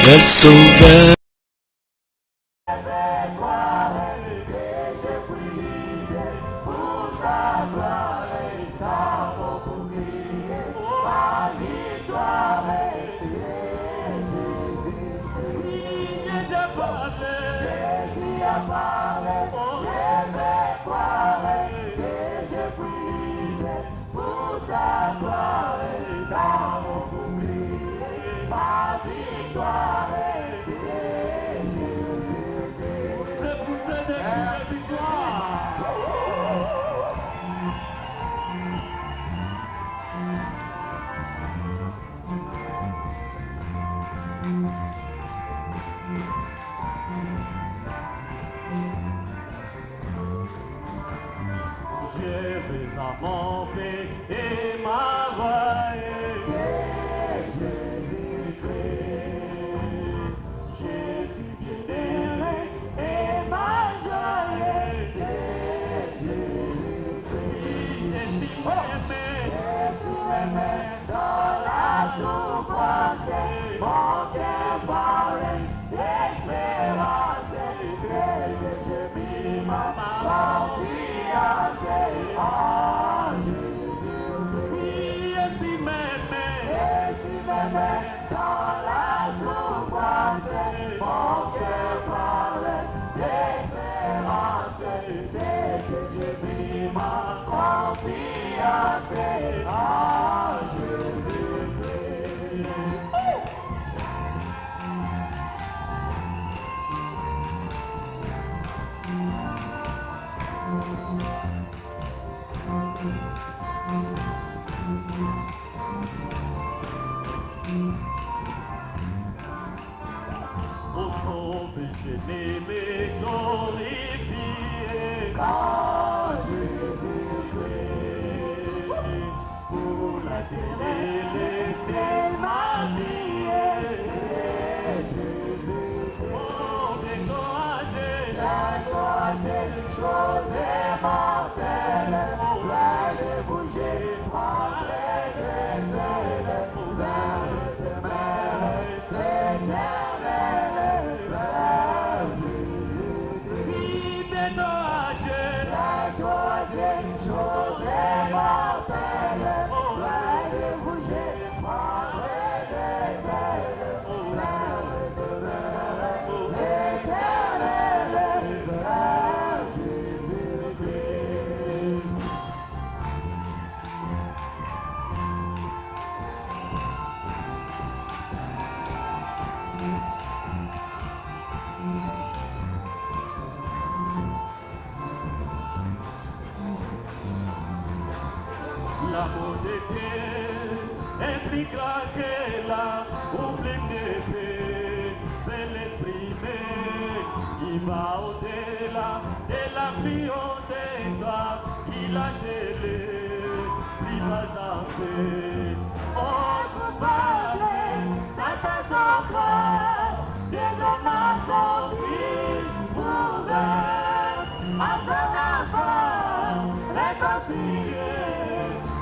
Elle sauvait. Mon paix et ma voix, c'est Jésus-Christ. Jésus bien-aimé et ma joie, c'est Jésus-Christ. Et si m'aimé dans la souffrance, mon cœur parlait d'espérance, c'est que j'ai mis ma confiance en Jésus-Christ. Et si m'aimé dans la souffrance, mon cœur parle d'espérance, c'est que j'ai mis ma confiance en Jésus-Christ. Au sauvé, bien-aimé, glorifié, quand Jésus-Christ, pour la délaissée, ma vie, c'est Jésus-Christ. Oh, découragé, chose est mortelle, plein de bouger, prendre des ailes, vers le demeure éternel, vers Jésus-Christ. Découragé, chose est mortelle, plein de bouger, prendre des ailes, vers le demeure éternel, vers Jésus-Christ. L'amour de Dieu est plus grand que la oubli d'épée. C'est l'esprit même qui va au-delà de la vie au-delà. Il a délai, il va en paix. Oh, coupable, Satan son frère, Dieu donna son fils pour faire à son enfant réconcilié.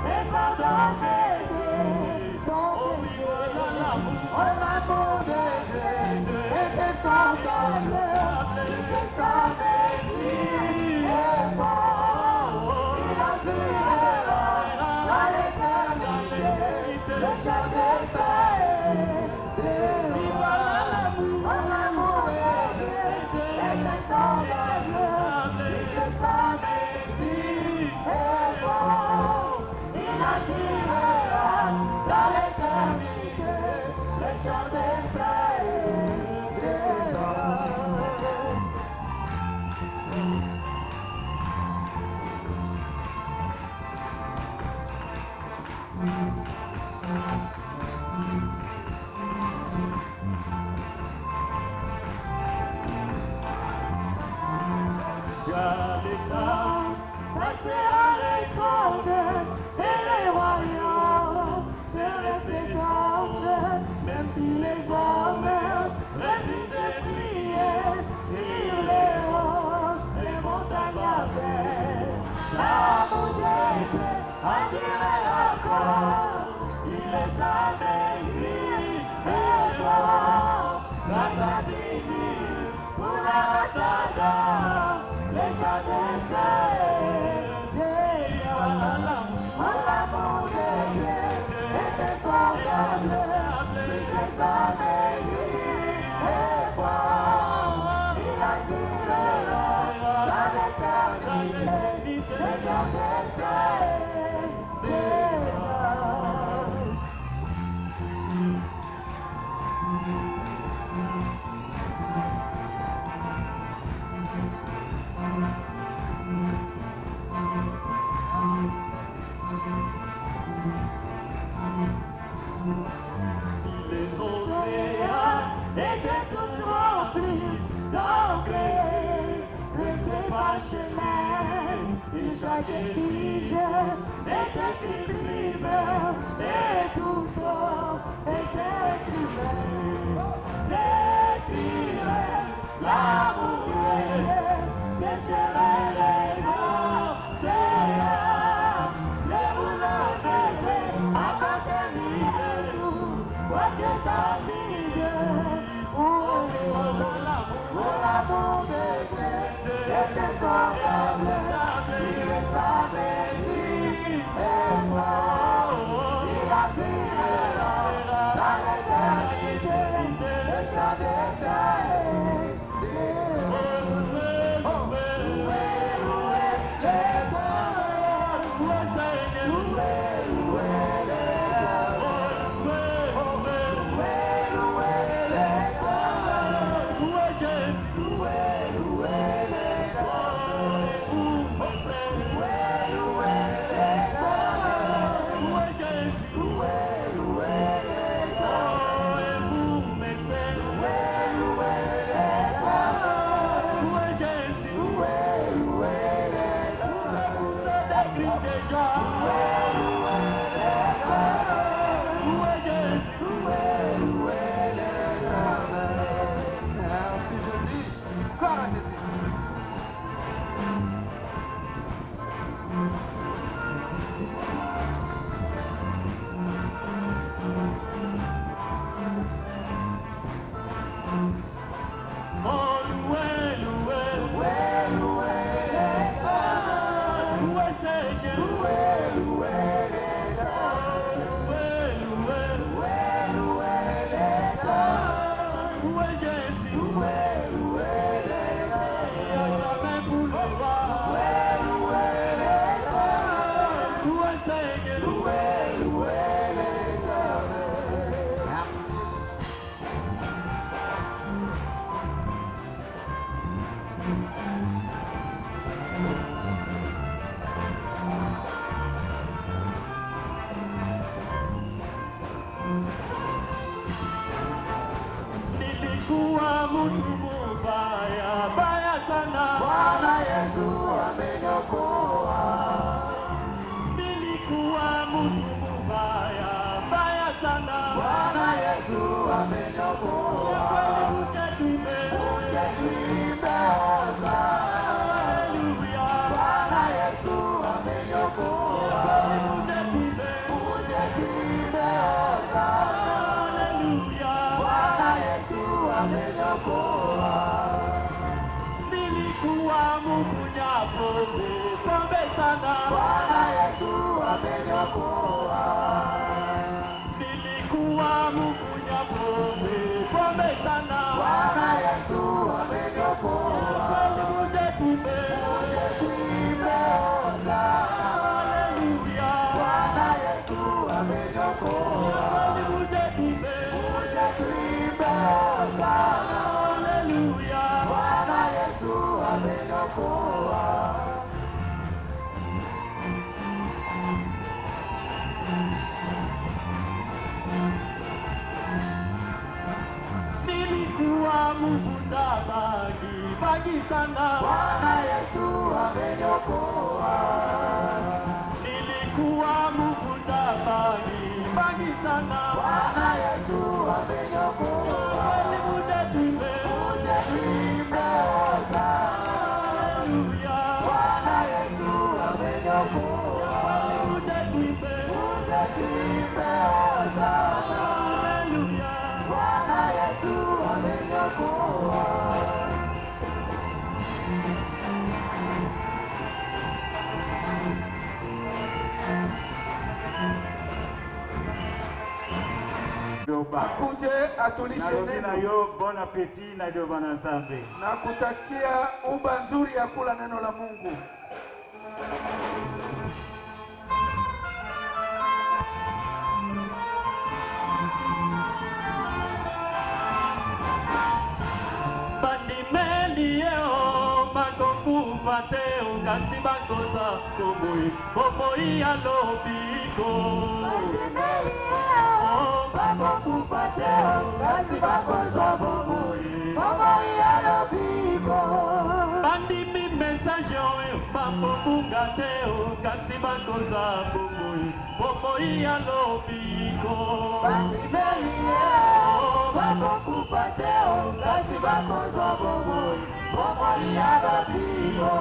Et pardonner son péché, oh l'amour de Dieu, et que son peuple, je savais s'il est fort, il en tirera dans l'éternité, le chant de sa haine, oh l'amour de Dieu, et que son peuple, je savais s'il est fort. Il attirera dans l'éternité le chant de sa passera les cordes et les royaumes se respectent, même si les hommes refusent de prier sur les hauts, les montagnes avertes. L'amour de Dieu a duré encore, il les a bénis et toi, t'adore, les gens l'amour de Dieu était son cœur, riche sa maison et quoi, il attirera dans l'éternité, les gens si les océans étaient tous remplis d'engrais, laissez pas chemin, et chaque tige était sublime, et tout fort était humain. L'écrire, l'amour, sécherait les océans, les roulants bébés à côté de nous, quoi que ta vie, l'amour de Dieu, était son cœur, il savait dire, et moi, il attirera dans l'éternité, le chant des saints. Merci Jésus. Gloire à Jésus. Nilikuwa mtu mubaya, baya sana, Bwana Yesu ameniokoa. nilikuwa mtu mubaya, baya sana, Bwana Yesu ameniokoa. uje tuimbe, Uje tuimbe hosana. haleluya, Bwana Yesu ameniokoa. uje tuimbe, Uje tuimbe hosana. haleluya, Bwana Yesu ameniokoa. nilikuwa mkunya pombe sana, Bwana Yesu ameniokoa. nilikuwa mkunya pombe sana, Bwana Yesu ameniokoa. uje tuimbe, Uje tuimbe hosana. haleluya, Bwana Yesu ameniokoa. uje tuimbe, Uje tuimbe hosana. haleluya. Bwana Yesu ameniokoa. Nilikuwa mvuta bangi sana, Bwana Yesu ameniokoa. nilikuwa mvuta bangi sana, Bwana Yesu ameniokoa. uje tuimbe, Uje tuimbe hosana. haleluya, Bwana Yesu ameniokoa. uje tuimbe, Uje tuimbe hosana. haleluya. Bwana Yesu ameniokoa. Akuje atulishe neno. Bon appétit na devant ensemble. Na kutakia uba nzuri ya kula neno la Mungu. Bandimelieo makoku bateo kasi bakoza komoi komoi alobiko. Bandimelieo makoku bateo kasi bakoza komoi komoi alobiko. Bandimi message oyo makoku gateo kasi bakoza komoi komoi alobiko. Bandimelieo makoku bateo kasi bakoza komoi komoi alobiko.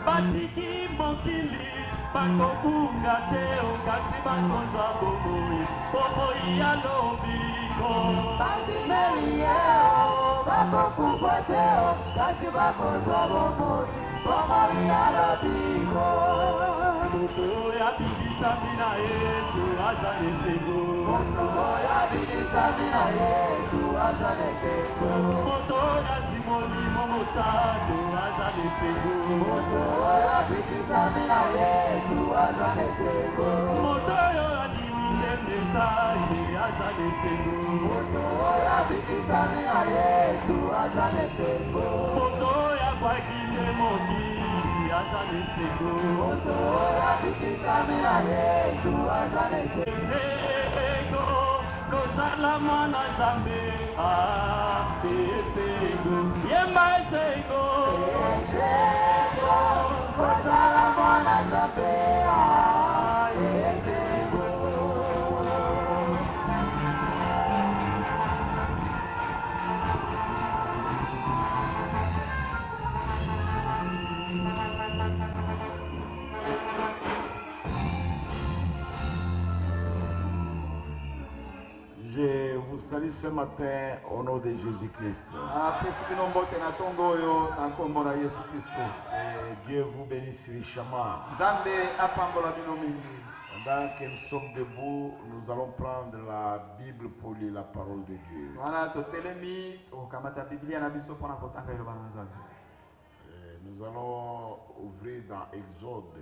Batiki mokili bakobunga te okasi bakoza bomoi bomoi ya lobiko. Bandimelieo bakokufa te okasi bakoza bomoi bomoi ya lobiko. Moto ya bibisami na Yesu aza neseko. Moto ya bibisami na Yesu aza neseko. Moto ya timoni momosato aza neseko. Moto ya bibisami na Yesu aza neseko. Moto yo adiwinde mesaje aza neseko. Moto ya bibisami na Yesu aza neseko. Moto ya kwakile mokili aza neseko. Moto ya bibisami na Yesu aza neseko. Eseko kozala mwana Nzambe eseko yemba eseko. Eseko kozala mwana Nzambe eseko. Je vous salue ce matin au nom de Jésus-Christ. Et Dieu vous bénisse richement. Pendant que nous sommes debout, nous allons prendre la Bible pour lire la parole de Dieu. Et nous allons ouvrir dans Exode.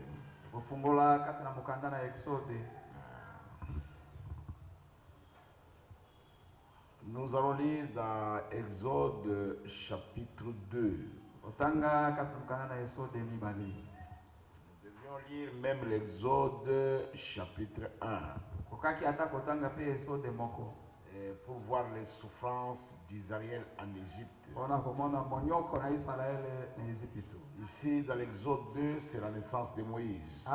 Nous allons lire dans Exode chapitre 2. Nous devions lire même l'Exode chapitre 1. Et pour voir les souffrances d'Israël en Égypte. Ici, dans l'Exode 2, c'est la naissance de Moïse.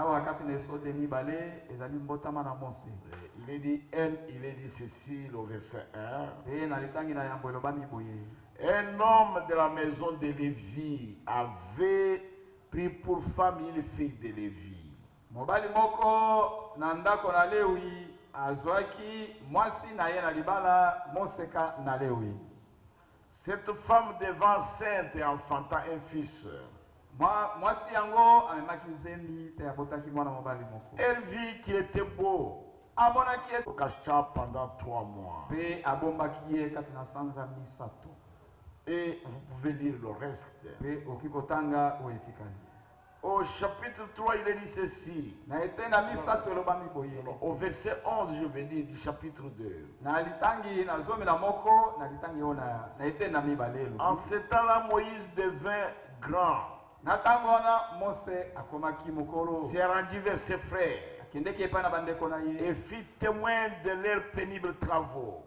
Il est dit ceci, le verset 1. Un homme de la maison de Lévi avait pris pour femme une fille de Lévi. Cette femme devint enceinte et enfanta un fils. Elle vit qu'il était beau. Au cacha pendant 3 mois. Et vous pouvez lire le reste. Au chapitre 3, il est dit ceci. Au verset 11, je vais dire du chapitre 2. En ce temps-là, Moïse devint grand. S'est rendu vers ses frères et fit témoin de leurs pénibles travaux.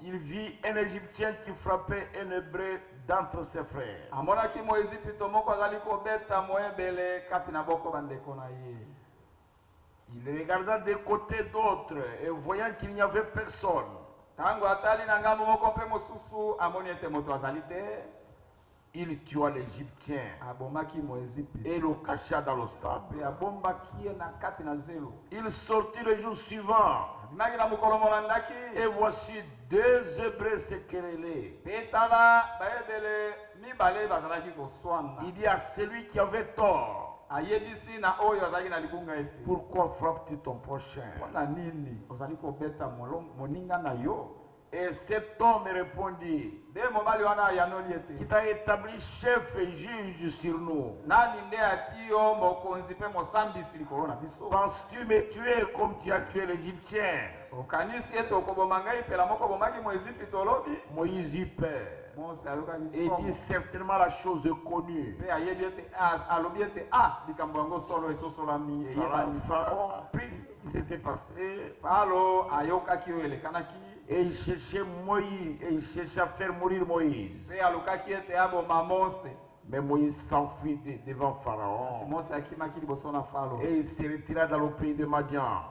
Il vit un Égyptien qui frappait un Hébreu d'entre ses frères. Il regarda de côté d'autres et voyant qu'il n'y avait personne, il tua l'Égyptien et le cacha dans le sable. Il sortit le jour suivant. Et voici deux Hébreux se querellaient. Il dit à celui qui avait tort, pourquoi frappes-tu ton prochain? Et cet homme répondit, qui t'a établi chef et juge sur nous. Penses-tu me tuer comme tu as tué l'Égyptien? Moïse y perd. Et dit certainement la chose est connue. Pharaon apprit ce qui s'était passé. Et il cherchait Moïse, et il cherchait à faire mourir Moïse. Mais Moïse s'enfuit devant Pharaon. Et il se retira dans le pays de Madian,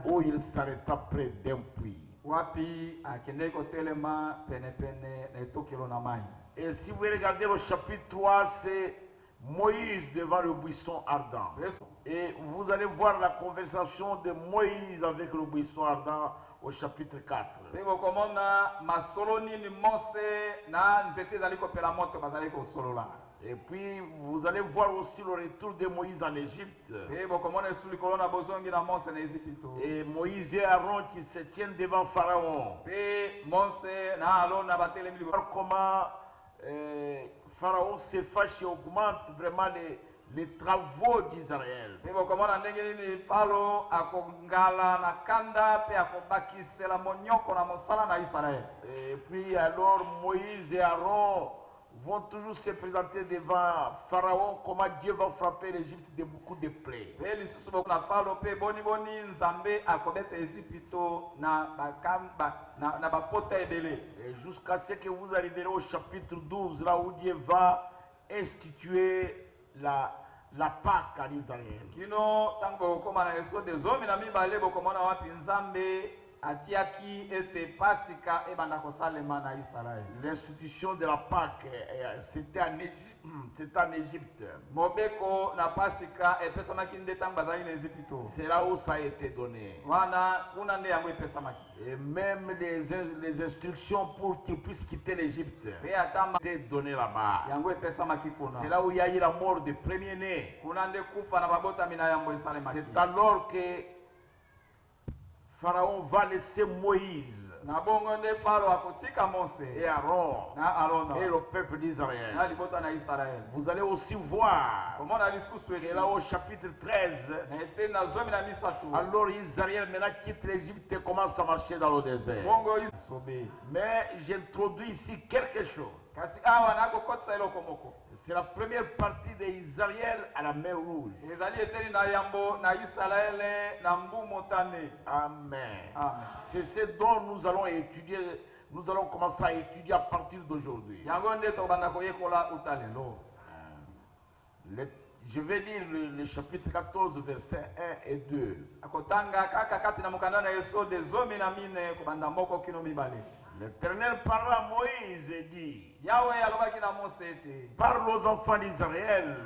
où il s'arrêta près d'un puits. Et si vous regardez le chapitre 3, c'est Moïse devant le buisson ardent. Et vous allez voir la conversation de Moïse avec le buisson ardent au chapitre 4. Et puis vous allez voir aussi le retour de Moïse en Égypte. Et Moïse et Aaron qui se tiennent devant Pharaon. Comment Pharaon se fâche et augmente vraiment les travaux d'Israël. Et puis alors Moïse et Aaron vont toujours se présenter devant Pharaon, comment Dieu va frapper l'Égypte de beaucoup de plaies. Et jusqu'à ce que vous arriverez au chapitre 12, là où Dieu va instituer la Pâque à Israël. L'institution de la Pâque, c'était en Égypte. C'est là où ça a été donné. Et même les instructions pour qu'ils puissent quitter l'Égypte étaient données là-bas. C'est là où il y a eu la mort des premiers-nés. C'est alors que Pharaon va laisser Moïse et Aaron et le peuple d'Israël. Vous allez aussi voir que là au chapitre 13, alors Israël maintenant quitte l'Égypte et commence à marcher dans le désert. Mais j'introduis ici quelque chose. C'est la première partie d'Israël à la mer Rouge. Amen. C'est ce dont nous allons étudier. Nous allons commencer à étudier à partir d'aujourd'hui. Je vais lire le chapitre 14, versets 1 et 2. L'Éternel parla à Moïse et dit, parle aux enfants d'Israël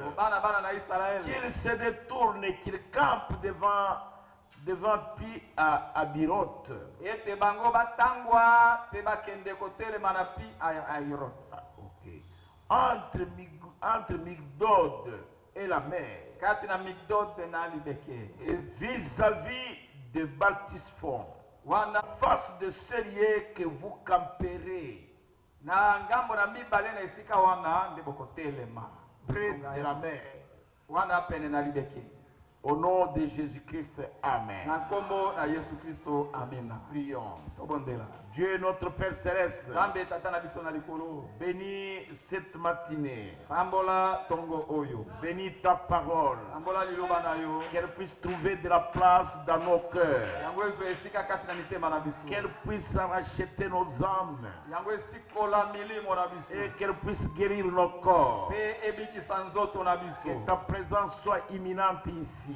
qu'ils se détournent et qu'ils campent devant Pi à Abiroth. Entre Migdod et la mer, et vis-à-vis de Baltisphon, face de ce lieu que vous camperez près de la mer. Au nom de Jésus-Christ, Amen. Prions. Dieu notre Père Céleste, bénis cette matinée, bénis ta parole, qu'elle puisse trouver de la place dans nos cœurs, qu'elle puisse racheter nos âmes et qu'elle puisse guérir nos corps. Que ta présence soit imminente ici.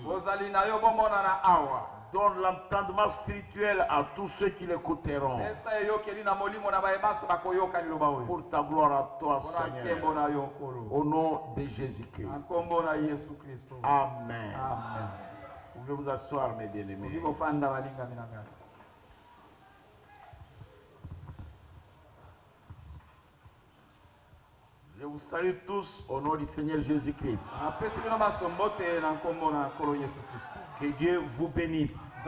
Donne l'entendement spirituel à tous ceux qui l'écouteront. Pour ta gloire à toi, Seigneur. Au nom de Jésus-Christ. Amen. Vous pouvez vous asseoir, mes bien-aimés. Je vous salue tous au nom du Seigneur Jésus-Christ. Que Dieu vous bénisse.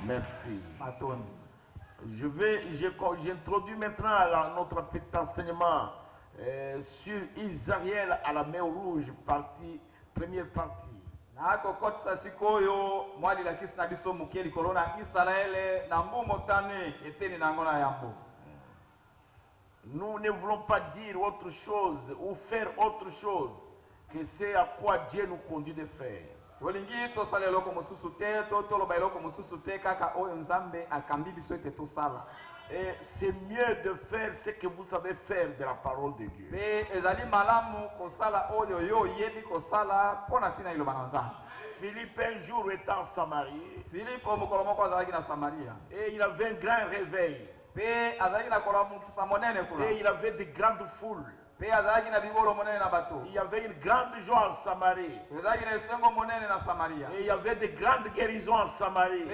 Merci. J'introduis maintenant notre petit enseignement sur Israël à la mer rouge, première partie. Nous ne voulons pas dire autre chose ou faire autre chose que c'est à quoi Dieu nous conduit de faire. Et c'est mieux de faire ce que vous savez faire de la parole de Dieu. Philippe un jour était en Samarie et il avait un grand réveil. Et il avait de grandes foules. Il y avait une grande joie en Samarie. Et il y avait de grandes guérisons en Samarie.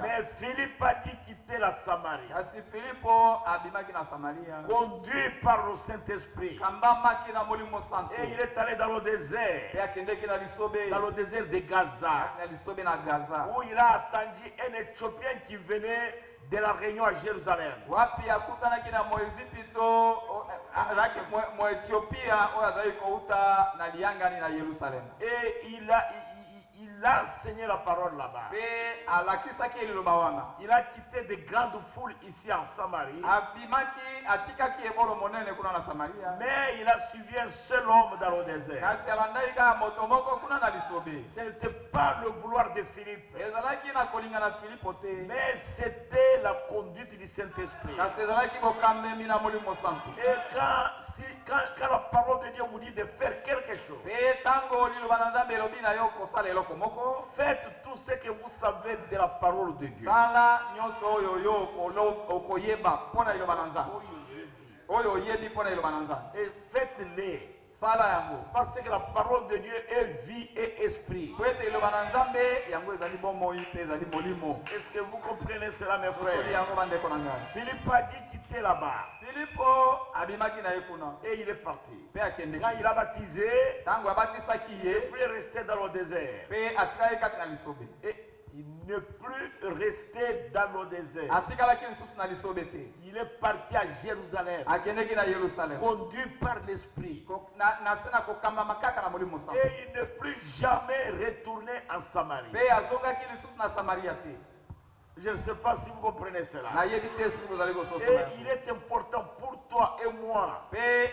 Mais Philippe a dit quitter la Samarie. Conduit par le Saint-Esprit. Et il est allé dans le désert. Dans le désert de Gaza. Où il a attendu un Éthiopien qui venait de la réunion à Jérusalem. Et il a enseigné la parole là-bas. Il a quitté de grandes foules ici en Samarie. Mais il a suivi un seul homme dans le désert. Ce n'était pas le vouloir de Philippe, mais c'était la conduite du Saint-Esprit. Et quand la parole de Dieu vous dit de faire quelque chose, faites tout ce que vous savez de la parole de Dieu. Et faites-les. Parce que la parole de Dieu est vie et esprit. Est-ce que vous comprenez cela, mes frères? Philippe a dit quitter là-bas. Et il est parti. Quand il a baptisé, il est resté dans le désert. Et il ne plus rester dans le désert. Il est parti à Jérusalem, conduit par l'Esprit. Et il ne plus jamais retourné en Samarie. Je ne sais pas si vous comprenez cela. Et il est important pour toi et moi et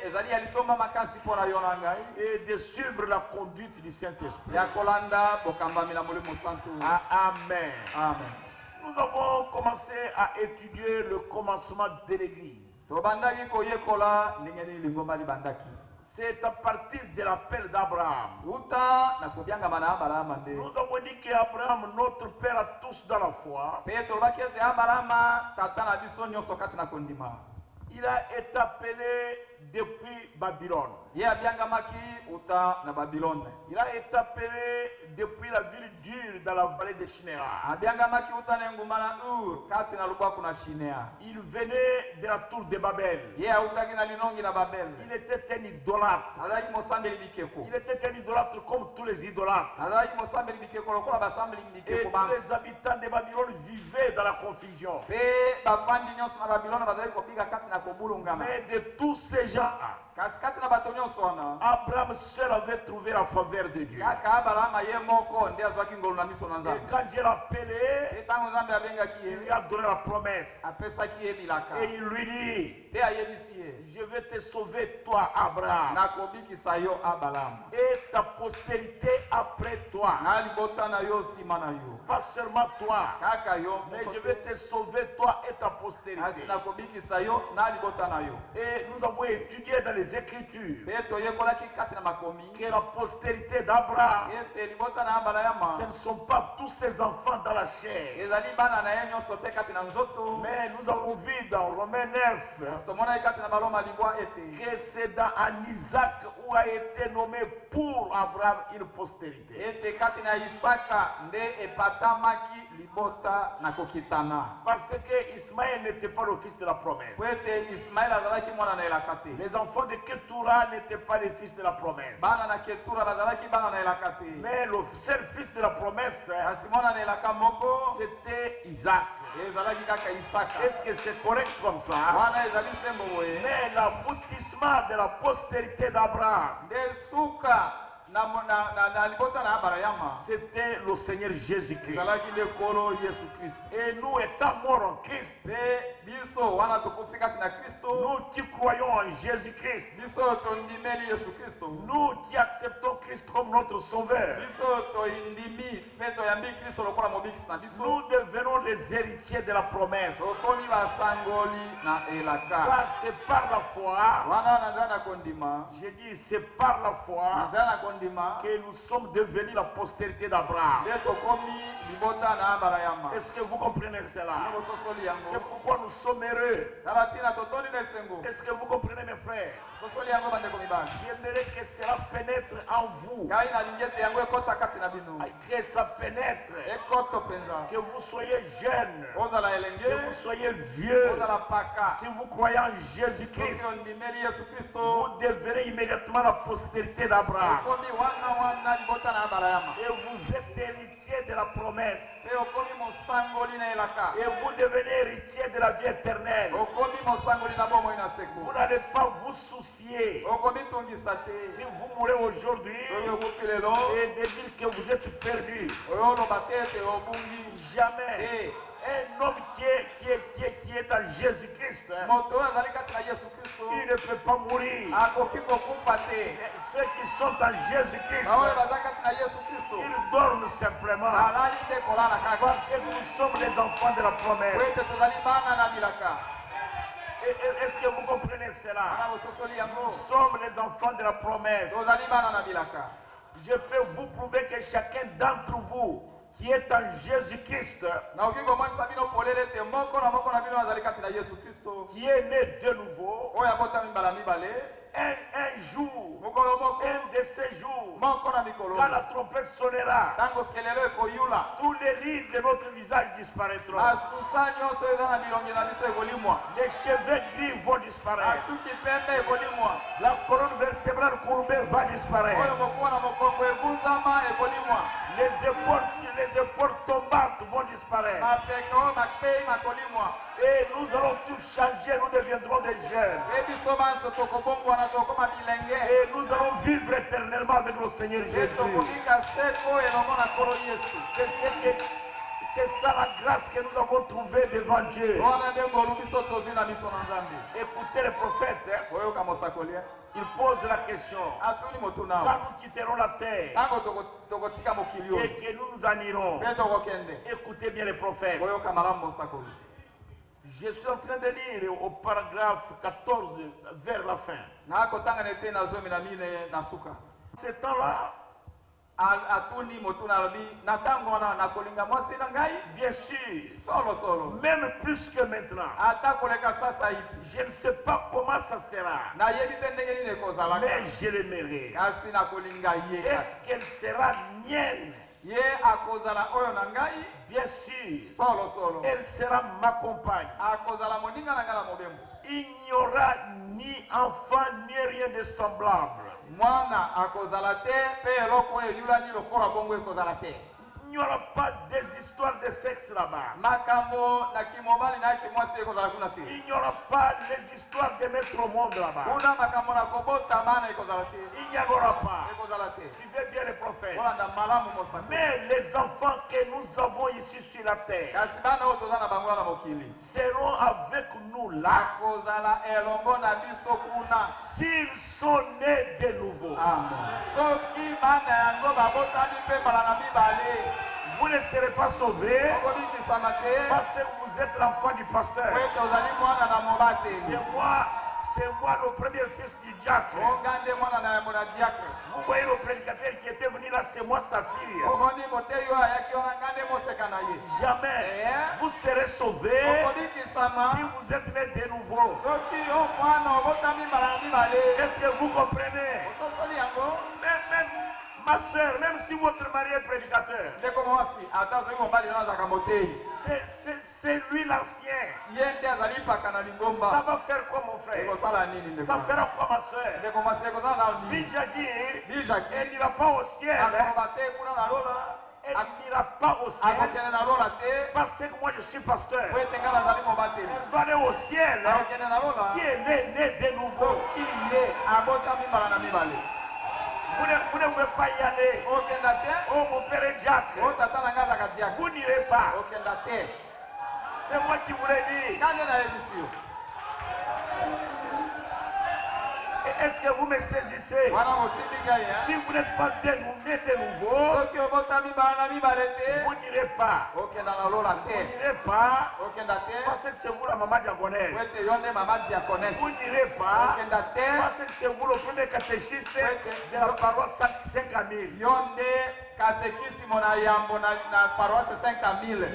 de suivre la conduite du Saint-Esprit. Amen. Nous avons commencé à étudier le commencement de l'Église. C'est à partir de l'appel d'Abraham. Nous avons dit qu'Abraham, notre père à tous dans la foi, il a été appelé depuis Babylone. Il a été appelé depuis la ville dure dans la vallée de Shinéar. Il venait de la tour de Babel. Il était un idolâtre. Il était un idolâtre comme tous les idolâtres. Et tous les habitants de Babylone vivaient dans la confusion. Mais de tous ces gens, Abraham seul avait trouvé la faveur de Dieu. Et quand Dieu l'a appelé, il lui a donné la promesse. Et il lui dit, je vais te sauver toi, Abraham, et ta postérité après toi. Pas seulement toi, mais je vais te sauver toi et ta postérité. Et nous avons étudié dans les les Écritures que la postérité d'Abraham, ce ne sont pas tous ses enfants dans la chair. Mais nous avons vu dans Romains 9 que c'est dans Isaac où a été nommé pour Abraham une postérité. Parce que Ismaël n'était pas le fils de la promesse. Les enfants de Ketura n'étaient pas les fils de la promesse. Mais le seul fils de la promesse, c'était Isaac. Est-ce que c'est correct comme ça? Mais l'aboutissement de la postérité d'Abraham, c'était le Seigneur Jésus-Christ. Et nous étant morts en Christ, nous qui croyons en Jésus-Christ, nous qui acceptons Christ comme notre Sauveur, nous devenons les héritiers de la promesse. Ça, c'est par la foi. J'ai dit, c'est par la foi que nous sommes devenus la postérité d'Abraham. Est-ce que vous comprenez cela? C'est pourquoi nous sommes heureux. Est-ce que vous comprenez, mes frères? J'aimerais que cela pénètre en vous. Que ça pénètre. Que vous soyez jeune. Que vous soyez vieux. Si vous croyez en Jésus-Christ, vous devenez immédiatement la postérité d'Abraham. Et vous êtes héritier de la promesse. Et vous devenez héritier de la vie éternelle. Vous n'allez pas vous soucier. Si vous mourrez aujourd'hui et de dire que vous êtes perdu, jamais. Un homme qui est en Jésus-Christ, il ne peut pas mourir. Et ceux qui sont en Jésus-Christ, ils dorment simplement. Parce que nous sommes les enfants de la promesse. Est-ce que vous comprenez cela? Nous sommes les enfants de la promesse. Je peux vous prouver que chacun d'entre vous qui est en Jésus-Christ, qui est né de nouveau, un jour, un de ces jours, quand la trompette sonnera, tous les rides de notre visage disparaîtront. Les cheveux gris vont disparaître. La colonne vertébrale courbée va disparaître. Les épaules tombantes vont disparaître. Et nous allons tous changer, nous deviendrons des jeunes. Et nous allons vivre éternellement avec le Seigneur Jésus. C'est ça la grâce que nous avons trouvée devant Dieu. Écoutez les prophètes. Il pose la question. Quand nous quitterons la terre et que nous nous en irons, écoutez bien les prophètes. Je suis en train de lire au paragraphe 14 vers la fin. Ce temps-là, bien sûr, même plus que maintenant, je ne sais pas comment ça sera, mais je l'aimerai. Est-ce qu'elle sera mienne? Bien sûr, elle sera ma compagne. Il n'y aura ni enfant ni rien de semblable. Il n'y aura pas des histoires de sexe là-bas. Il n'y aura pas les histoires de mettre au monde là-bas. Il n'y en aura pas. Suivez bien les prophètes. Mais les enfants que nous avons ici sur la terre seront avec nous là s'ils sont nés de nouveau. Vous ne serez pas sauvés parce que vous êtes l'enfant du pasteur. C'est moi le premier fils du diacre. Vous voyez le prédicateur qui était venu là, c'est moi sa fille. Jamais vous serez sauvés si vous êtes nés de nouveau. Est-ce que vous comprenez? Même ma soeur, même si votre mari est prédicateur, c'est lui l'ancien. Ça va faire quoi mon frère? Ça fera quoi ma soeur? Elle n'ira pas au ciel. Elle n'ira pas au ciel parce que moi je suis pasteur. Elle va aller au ciel si elle est née de nouveau. Vous ne pouvez pas y aller. Oh mon père est Jacques. Vous n'irez pas. C'est moi qui vous l'ai dit. Est-ce que vous me saisissez? Si vous n'êtes pas né de nouveau, vous n'irez pas. Vous n'irez pas parce que c'est vous la maman diaconesse. Vous n'irez pas parce que c'est vous le premier catéchiste de la paroisse Saint-Camille.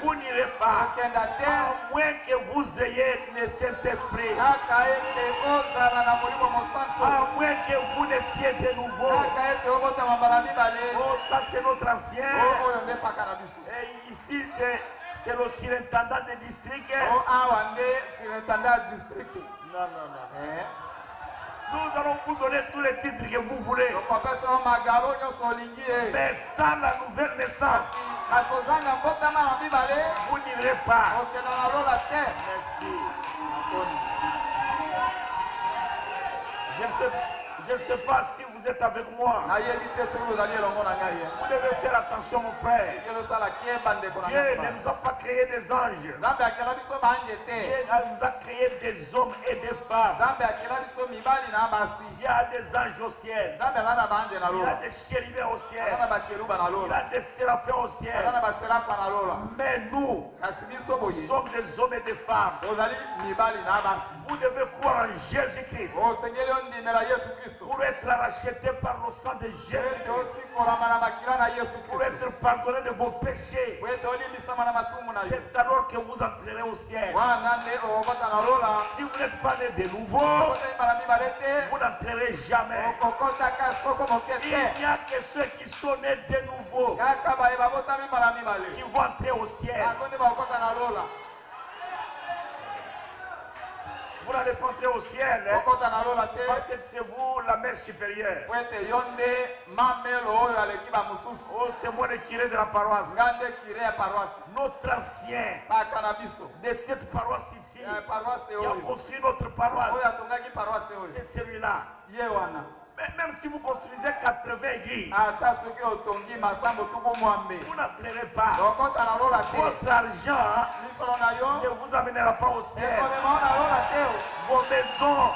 Vous n'irez pas à moins que vous ayez le Saint-Esprit. À moins que vous naissiez de nouveau. Oh, ça c'est notre ancien. Et ici c'est le surintendant de district. Non. Nous allons vous donner tous les titres que vous voulez. Mais sans la nouvelle naissance, vous n'irez pas. Merci. Je ne sais pas si vous êtes avec moi. Vous devez faire attention, mon frère. Dieu ne nous a pas créé des anges. Dieu nous a créé des hommes et des femmes. Dieu a des anges au ciel. Il a des chérubins au ciel. Il a des séraphins au ciel. Mais nous sommes des hommes et des femmes. Vous devez croire en Jésus-Christ pour être racheté par le sang de Jésus-Christ, pour être pardonné de vos péchés. C'est alors que vous entrerez au ciel. Si vous n'êtes pas né de nouveau, vous n'entrerez jamais. Il n'y a que ceux qui sont nés de nouveau qui vont entrer au ciel. Vous n'allez pas entrer au ciel parce que c'est vous la mère supérieure. Oh, c'est moi le curé de la paroisse. Notre ancien de cette paroisse ici qui a construit notre paroisse, c'est celui-là. Même si vous construisez 80 églises, vous n'entrerez pas. Votre argent ne vous amènera pas au ciel. Vos maisons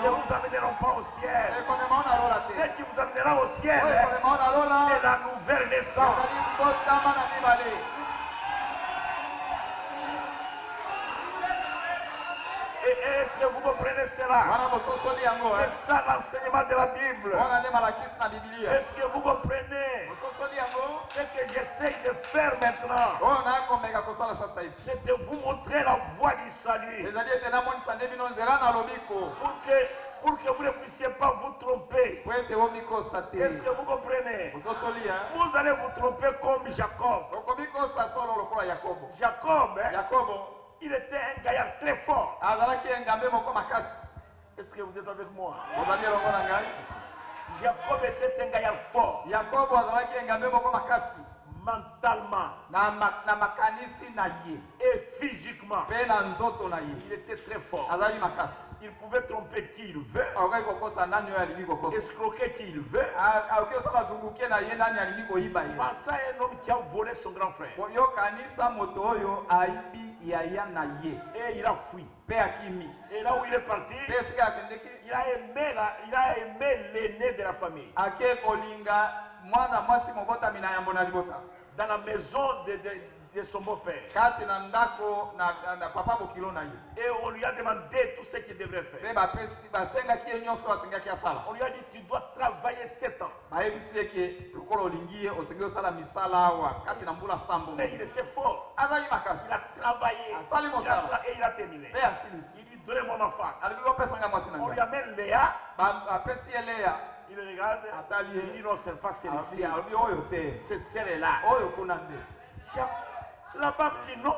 ne vous amèneront pas au ciel. Ce qui vous amènera au ciel, c'est la nouvelle naissance. Est-ce que vous comprenez cela? C'est ça l'enseignement de la Bible. Est-ce que vous comprenez? Ce que j'essaie de faire maintenant, c'est de vous montrer la voie du salut. Pour que vous ne puissiez pas vous tromper. Est-ce que vous comprenez? Vous allez vous tromper comme Jacob. Jacob, il était un gaillard très fort. Est-ce que vous êtes avec moi? Jacob était un gaillard fort. Mentalement et physiquement, il était très fort. Il pouvait tromper qui il veut, escroquer qui il veut. Pensez à un homme qui a volé son grand frère et il a fui. Et là où il est parti, il a aimé l'aîné de la famille. Dans la maison de son beau-père. Et on lui a demandé tout ce qu'il devrait faire. On lui a dit, tu dois travailler 7 ans. Mais il était fort. Il a travaillé. Et il a terminé. Il dit, donnez-moi ma femme. On lui amène Léa. Il regarde. Il dit, non, c'est pas celle-ci. C'est celle-là. La femme dit non.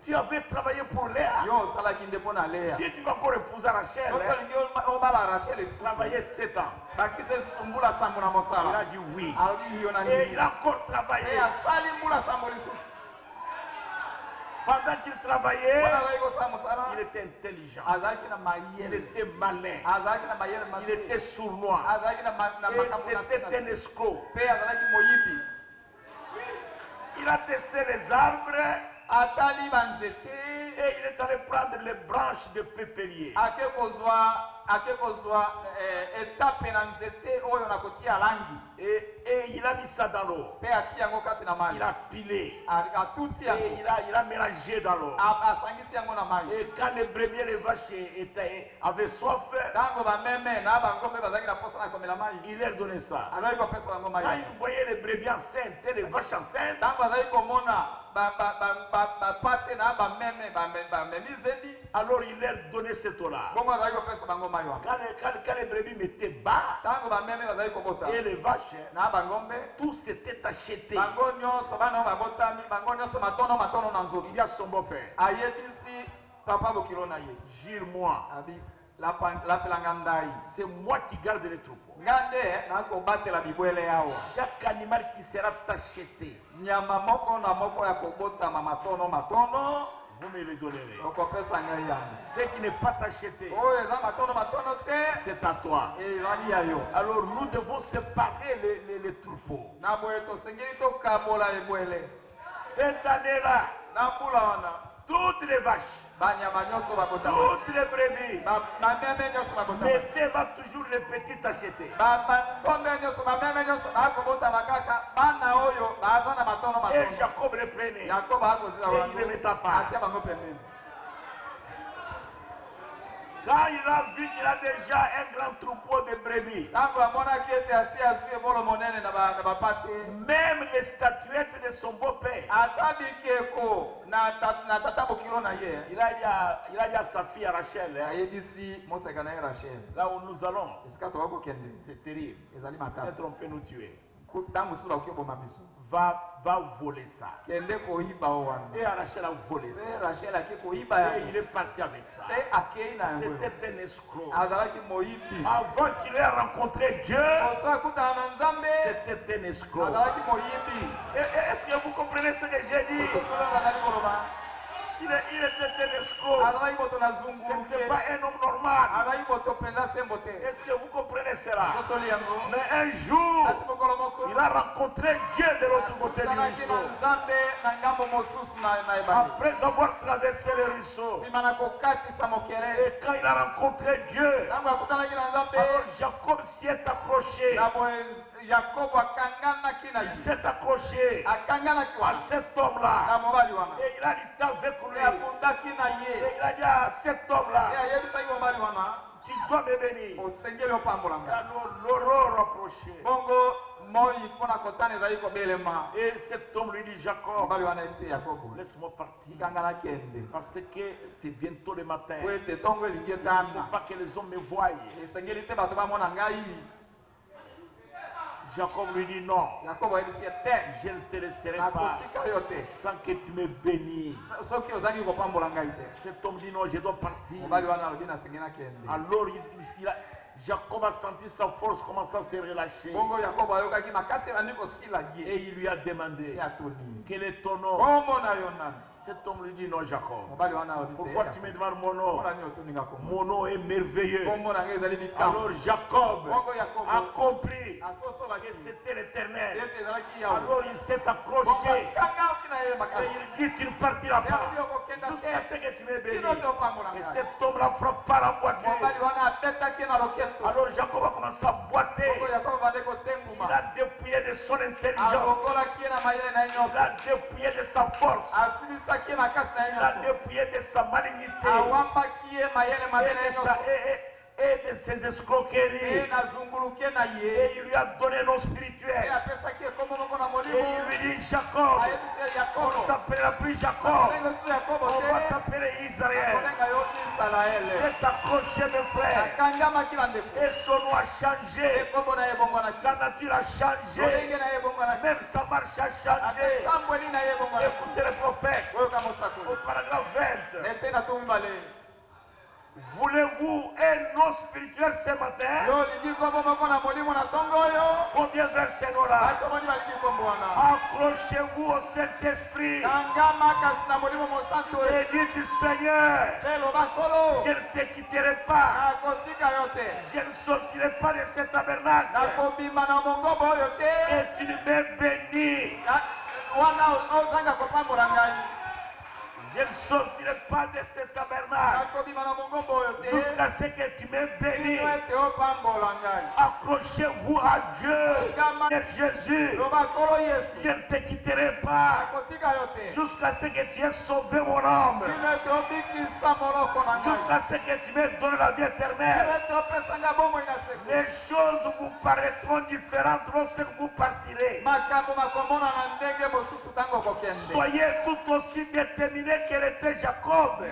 Tu avais travaillé pour Léa. Si tu vas encore épouser Rachel, travailler 7 ans. Il a dit oui. Et il a encore travaillé. Pendant qu'il travaillait, il était intelligent. Il était malin. Il était sournois. Et c'était un escroc. Il a testé les arbres. Et il est allé prendre les branches de pépinier. Et il a mis ça dans l'eau. Il a pilé. Et il a mélangé dans l'eau. Et quand les brebis et les vaches avaient soif, il leur donnait ça. Quand il voyait les brebis enceintes et les vaches enceintes, alors il leur donnait cette eau-là. Quand les brebis mettaient bas, et les vaches, tout s'était acheté. Il y a son beau-père. Jure-moi. C'est moi qui garde les troupeaux. Chaque animal qui sera acheté, vous me le donnerez. Ce qui n'est pas acheté, c'est à toi. Alors nous devons séparer les troupeaux. Cette année-là, toutes les vaches, toutes les brebis, mettez toujours les petites achetées. Et Jacob les prenait. Et il les mettait pas. Quand il a vu qu'il a déjà un grand troupeau de brebis, même les statuettes de son beau-père, il a dit à sa fille Rachel, là où nous allons, c'est terrible. Peut-être on peut nous tuer. Va voler ça. Et Rachel a volé ça. Et il est parti avec ça. C'était un escroc. Avant qu'il ait rencontré Dieu, c'était un escroc. Est-ce que vous comprenez ce que j'ai dit? Il était un escroc. Ce n'était pas un homme normal. Est-ce que vous comprenez cela? Mais un jour, il a rencontré Dieu de l'autre côté du ruisseau. Après avoir traversé le ruisseau, et quand il a rencontré Dieu, alors Jacob s'y est accroché. Il s'est accroché à cet homme-là. Et il a dit avec lui. Et il a dit à cet homme-là, tu dois me bénir. Alors l'aurore approchait. Et cet homme lui dit, Jacob, laisse-moi partir. Parce que c'est bientôt le matin. Il ne faut pas que les hommes me voient. Jacob lui dit non, je ne te laisserai pas sans que tu me bénisses. Cet homme dit non, je dois partir. Alors Jacob a senti sa force commencer à se relâcher. Et il lui a demandé, quel est ton nom? Cet homme lui dit non, Jacob. Pourquoi tu me demandes mon nom? Mon nom est merveilleux. Alors Jacob a compris que c'était l'Éternel. Alors il s'est accroché. Et il dit tu ne partiras pas jusqu'à ce que tu m'aies béni. Et cet homme l'a frappé par la voiture. Alors Jacob a commencé à boiter. Il a dépouillé de son intelligence. Il a dépouillé de sa force. Il a dépouillé de sa malignité et de ses escroqueries. Et il lui a donné un nom spirituel. Et il lui dit Jacob, on ne t'appellera plus Jacob, on va t'appeler Israël. C'est accroché mes frères. Et son nom a changé. Sa nature a changé. Même sa marche a changé. Écoutez le prophète au paragraphe 20. Voulez-vous un nom spirituel ce matin? Combien de versets nous là? Accrochez-vous au Saint-Esprit et dites Seigneur, je ne te quitterai pas. Je ne sortirai pas de ce tabernacle. Et tu me bénis. Je ne sortirai pas de ce tabernacle jusqu'à ce que tu me bénis. Accrochez-vous à Dieu. Jésus, je ne te quitterai pas jusqu'à ce que tu aies sauvé mon âme. Jusqu'à ce que tu me donnes la vie éternelle. Les choses vous paraîtront différentes lorsque vous partirez. Soyez tout aussi déterminés qu'elle était Jacob.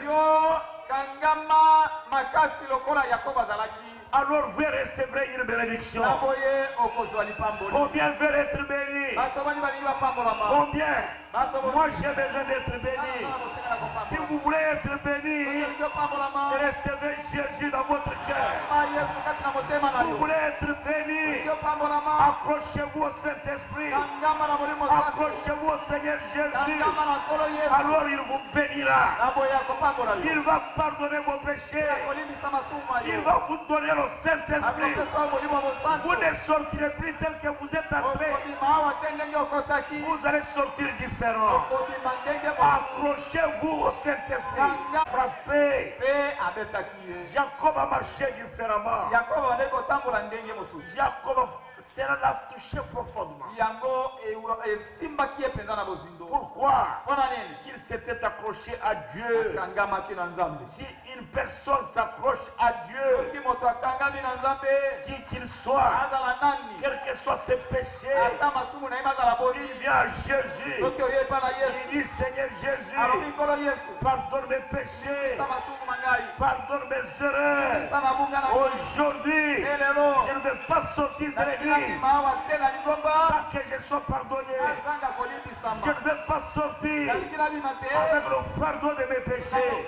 Alors vous recevrez une bénédiction. Combien veulent être bénis? Combien? Moi j'ai besoin d'être béni. Si vous voulez être béni, recevez Jésus dans votre cœur. Vous voulez être béni, accrochez-vous au Saint-Esprit. Accrochez-vous au Seigneur Jésus. Alors il vous bénira. Il va pardonner vos péchés. Il va vous donner le Saint-Esprit. Vous ne sortirez plus tel que vous êtes entré. Vous allez sortir différent. Accrochez-vous au Saint-Esprit. Frappez. Jacob a marché différemment. Jacob cela l'a touché profondément. Pourquoi? Il s'était accroché à Dieu. Si une personne s'accroche à Dieu, qui qu'il soit, quels que soient ses péchés, s'il vient à Jésus, il dit Seigneur Jésus, pardonne mes péchés, pardonne mes erreurs. Aujourd'hui, je ne vais pas sortir de l'église sans que je sois pardonné. Je ne vais pas sortir avec le fardeau de mes péchés.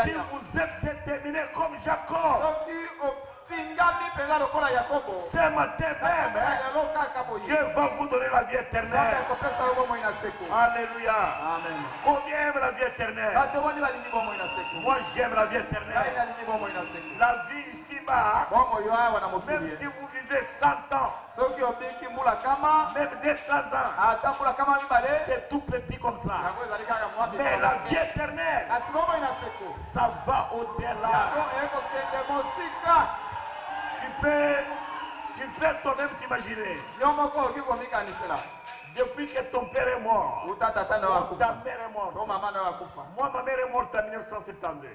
Si vous êtes déterminé comme Jacob, ce matin même, Dieu va vous donner la vie éternelle. Alléluia. Amen. Combien aime la vie éternelle? Moi j'aime la vie éternelle. La vie ici-bas, même si vous vivez 100 ans, même 200 ans, c'est tout petit comme ça. Mais la vie éternelle, ça va au-delà. Tu peux toi-même t'imaginer. Depuis que ton père est mort, ta mère est morte. Moi, ma mère est morte en 1972.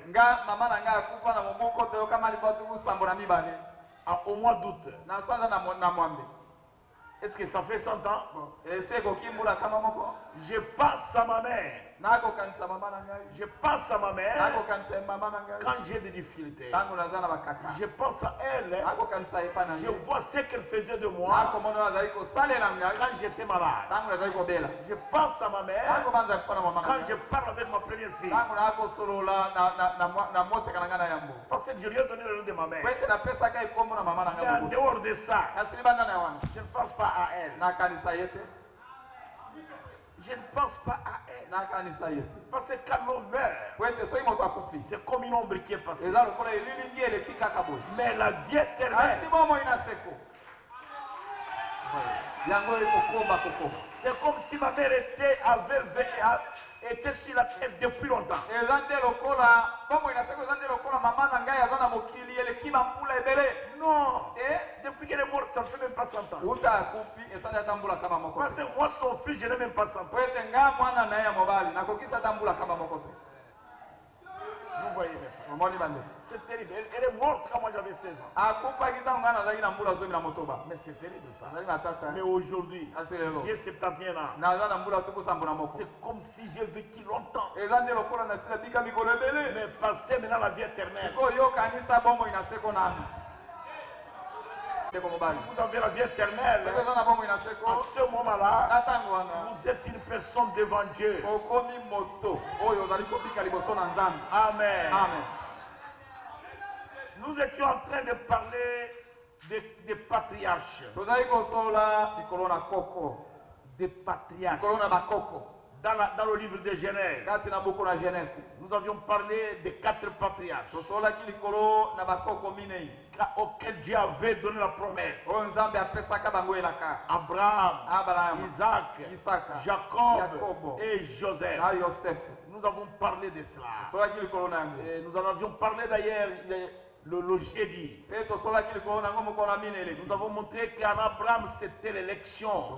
Au mois d'août. Est-ce que ça fait 100 ans? Je pense à ma mère. Je pense à ma mère quand j'ai des difficultés. Je pense à elle. Je vois ce qu'elle faisait de moi quand j'étais malade. Je pense à ma mère quand je parle avec ma première fille. Parce que je lui ai donné le nom de ma mère. Et en dehors de ça, je ne pense pas à elle. Je ne pense pas à elle. Parce que quand l'homme meurt, c'est comme une ombre qui est passée. Mais la vie éternelle, c'est comme si ma mère était sur la terre depuis longtemps. Non, depuis qu'elle est morte, ça ne fait même pas 100 ans. Parce que moi, son fils, je n'ai même pas 100 ans. Vous voyez, mes frères. C'est terrible. Elle est morte quand moi j'avais 16 ans. Mais c'est terrible ça. Mais aujourd'hui, j'ai 71 ans. C'est comme si j'ai vécu longtemps. Mais passer maintenant la vie éternelle. Si vous avez la vie éternelle, à ce moment-là, vous êtes une personne devant Dieu. Amen. Nous étions en train de parler des patriarches. Des patriarches. Dans le livre de Genèse, nous avions parlé des 4 patriarches auxquels Dieu avait donné la promesse. Abraham, Isaac, Jacob et Joseph. Nous avons parlé de cela. Et nous en avions parlé d'ailleurs le jeudi. Nous avons montré qu'en Abraham c'était l'élection en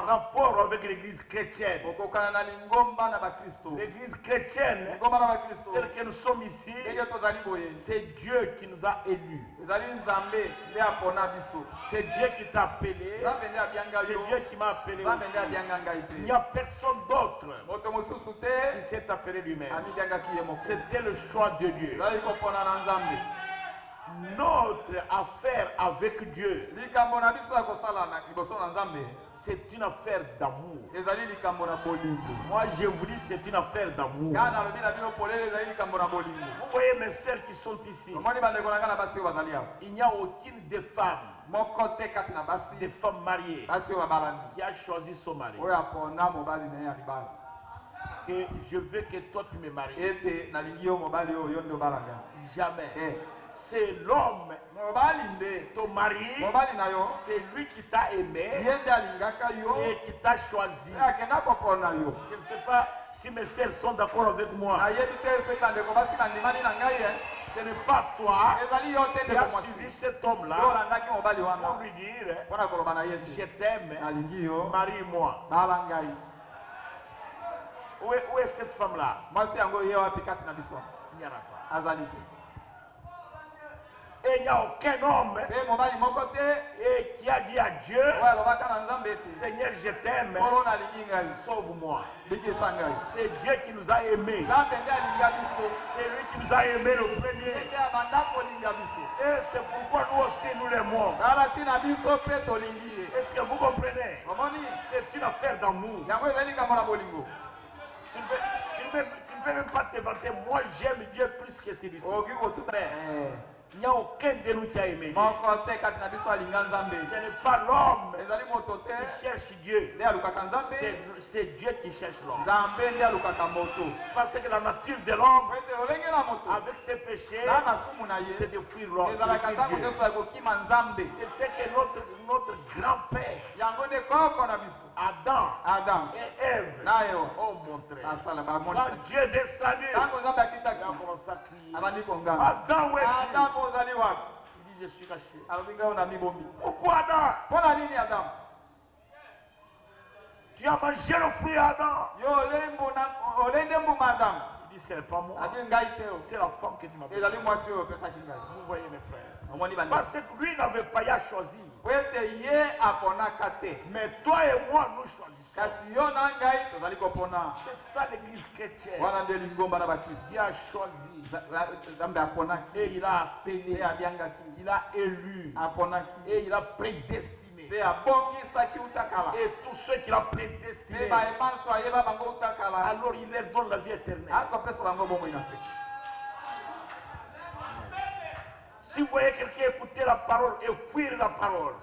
rapport avec l'église chrétienne. L'église chrétienne telle que nous sommes ici, c'est Dieu qui nous a élus. C'est Dieu qui t'a appelé. C'est Dieu qui m'a appelé aussi. Il n'y a personne d'autre qui s'est appelé lui-même. C'était le choix de Dieu. Notre affaire avec Dieu, c'est une affaire d'amour. Moi je vous dis, c'est une affaire d'amour. Vous voyez mes soeurs qui sont ici, il n'y a aucune des femmes, des femmes mariées, qui a choisi son mari. Que je veux que toi tu me maries. Jamais. C'est l'homme, ton mari, c'est lui qui t'a aimé et qui t'a choisi. Je ne sais pas si mes sœurs sont d'accord avec moi. Ce n'est pas toi qui as suivi cet homme-là pour lui dire je t'aime, marie-moi. Où est cette femme-là? Il n'y en a pas. Et il n'y a aucun homme qui a dit à Dieu, Seigneur, je t'aime, sauve-moi. C'est Dieu qui nous a aimés. C'est lui qui nous a aimés le premier. Et c'est pourquoi nous aussi nous l'aimons. Est-ce que vous comprenez? C'est une affaire d'amour. Tu ne peux même pas te vanter. Moi j'aime Dieu plus que celui-ci. Il n'y a aucun de nous qui a aimé Dieu. Ce n'est pas l'homme qui cherche Dieu. C'est Dieu qui cherche l'homme. Parce que la nature de l'homme, avec ses péchés, c'est de fuir l'homme. C'est ce que notre grand-père, Adam et Ève, ont montré. Quand Dieu est descendu, il a commencé à crier. Adam, où es-tu? Il dit, je suis caché. Pourquoi Adam? Tu as mangé le fruit Adam. Il dit, ce n'est pas moi. C'est la femme que tu m'as pris. Vous voyez mes frères. Parce que lui n'avait pas à choisir. Mais toi et moi nous choisissons. C'est ça l'église chrétienne. Il a choisi. Et il a appelé. Il a élu. Et il a prédestiné. Et tous ceux qu'il a prédestinés, alors il leur donne la vie éternelle. Si vous voyez quelqu'un écouter la parole et fuir la parole,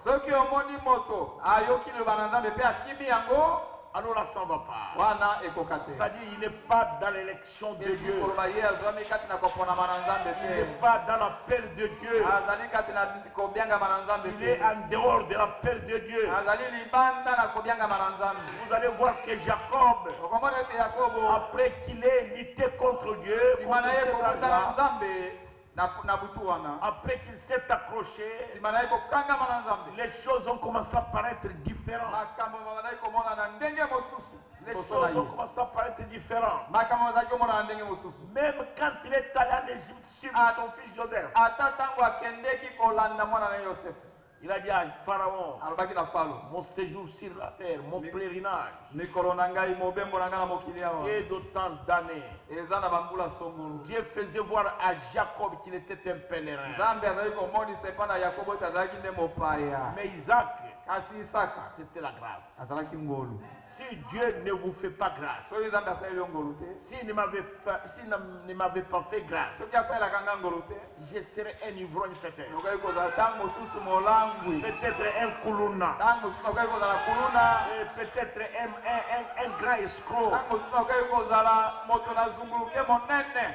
alors là, ça ne va pas. C'est-à-dire, il n'est pas dans l'élection de Dieu. Il n'est pas dans l'appel de Dieu. Il est en dehors de l'appel de Dieu. Vous allez voir que Jacob, après qu'il ait lutté contre Dieu, après qu'il s'est accroché, les choses ont commencé à paraître différentes. Les choses ont commencé à paraître différentes. Même quand il est allé en Égypte suivre son fils Joseph, il a dit à Pharaon, mon séjour sur la terre, mon pèlerinage, et d'autant d'années, Dieu faisait voir à Jacob qu'il était un pèlerin. Mais Isaac, c'était la grâce. Si Dieu ne vous fait pas grâce, s'il ne m'avait pas fait grâce, je serais un ivrogne peut-être. Peut-être un koulouna. Peut-être un grand escroc.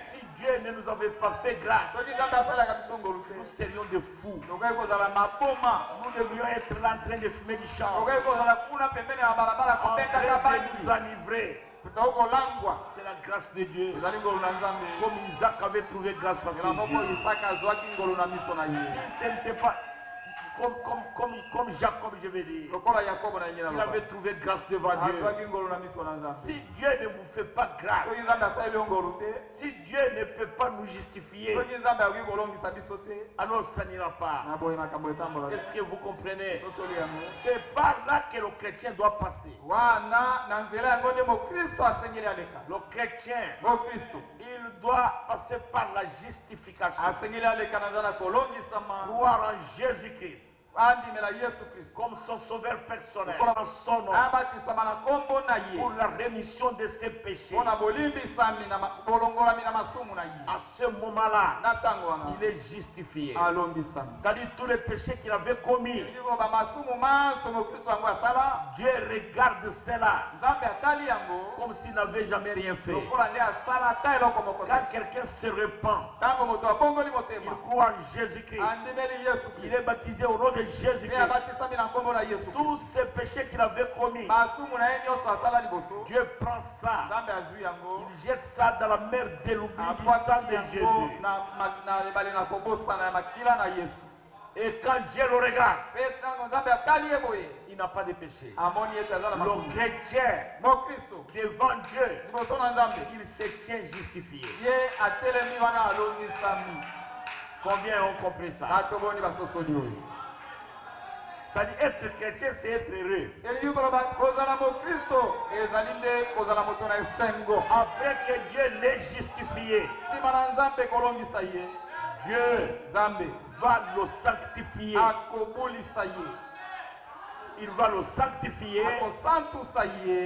Si Dieu ne nous avait pas fait grâce, nous serions des fous. Nous devrions être là en train de fumer du champ, en train de nous enivrer. C'est la grâce de Dieu. Comme Isaac avait trouvé grâce à ses yeux. Si ce n'était pas comme Jacob, je vais dire, il avait trouvé grâce devant Dieu. Si Dieu ne vous fait pas grâce, si Dieu ne peut pas nous justifier, alors ça n'ira pas. Est-ce que vous comprenez? C'est par là que le chrétien doit passer. Le chrétien, il doit passer par la justification. Croire en Jésus-Christ comme son sauveur personnel, en son nom, pour la rémission de ses péchés. À ce moment-là, il est justifié. C'est-à-dire tous les péchés qu'il avait commis, Dieu regarde cela comme s'il n'avait jamais rien fait. Quand quelqu'un se repent, il croit en Jésus-Christ, il est baptisé au nom de Jésus-Christ, tous ces péchés qu'il avait commis, Dieu prend ça, il jette ça dans la mer de l'oubli du sang de Jésus. Et quand Dieu le regarde, il n'a pas de péché. Le chrétien, devant Dieu, il se tient justifié. Combien ont compris ça? C'est-à-dire être chrétien, c'est être heureux. Après que Dieu l'ait justifié, Dieu va le sanctifier. Il va le sanctifier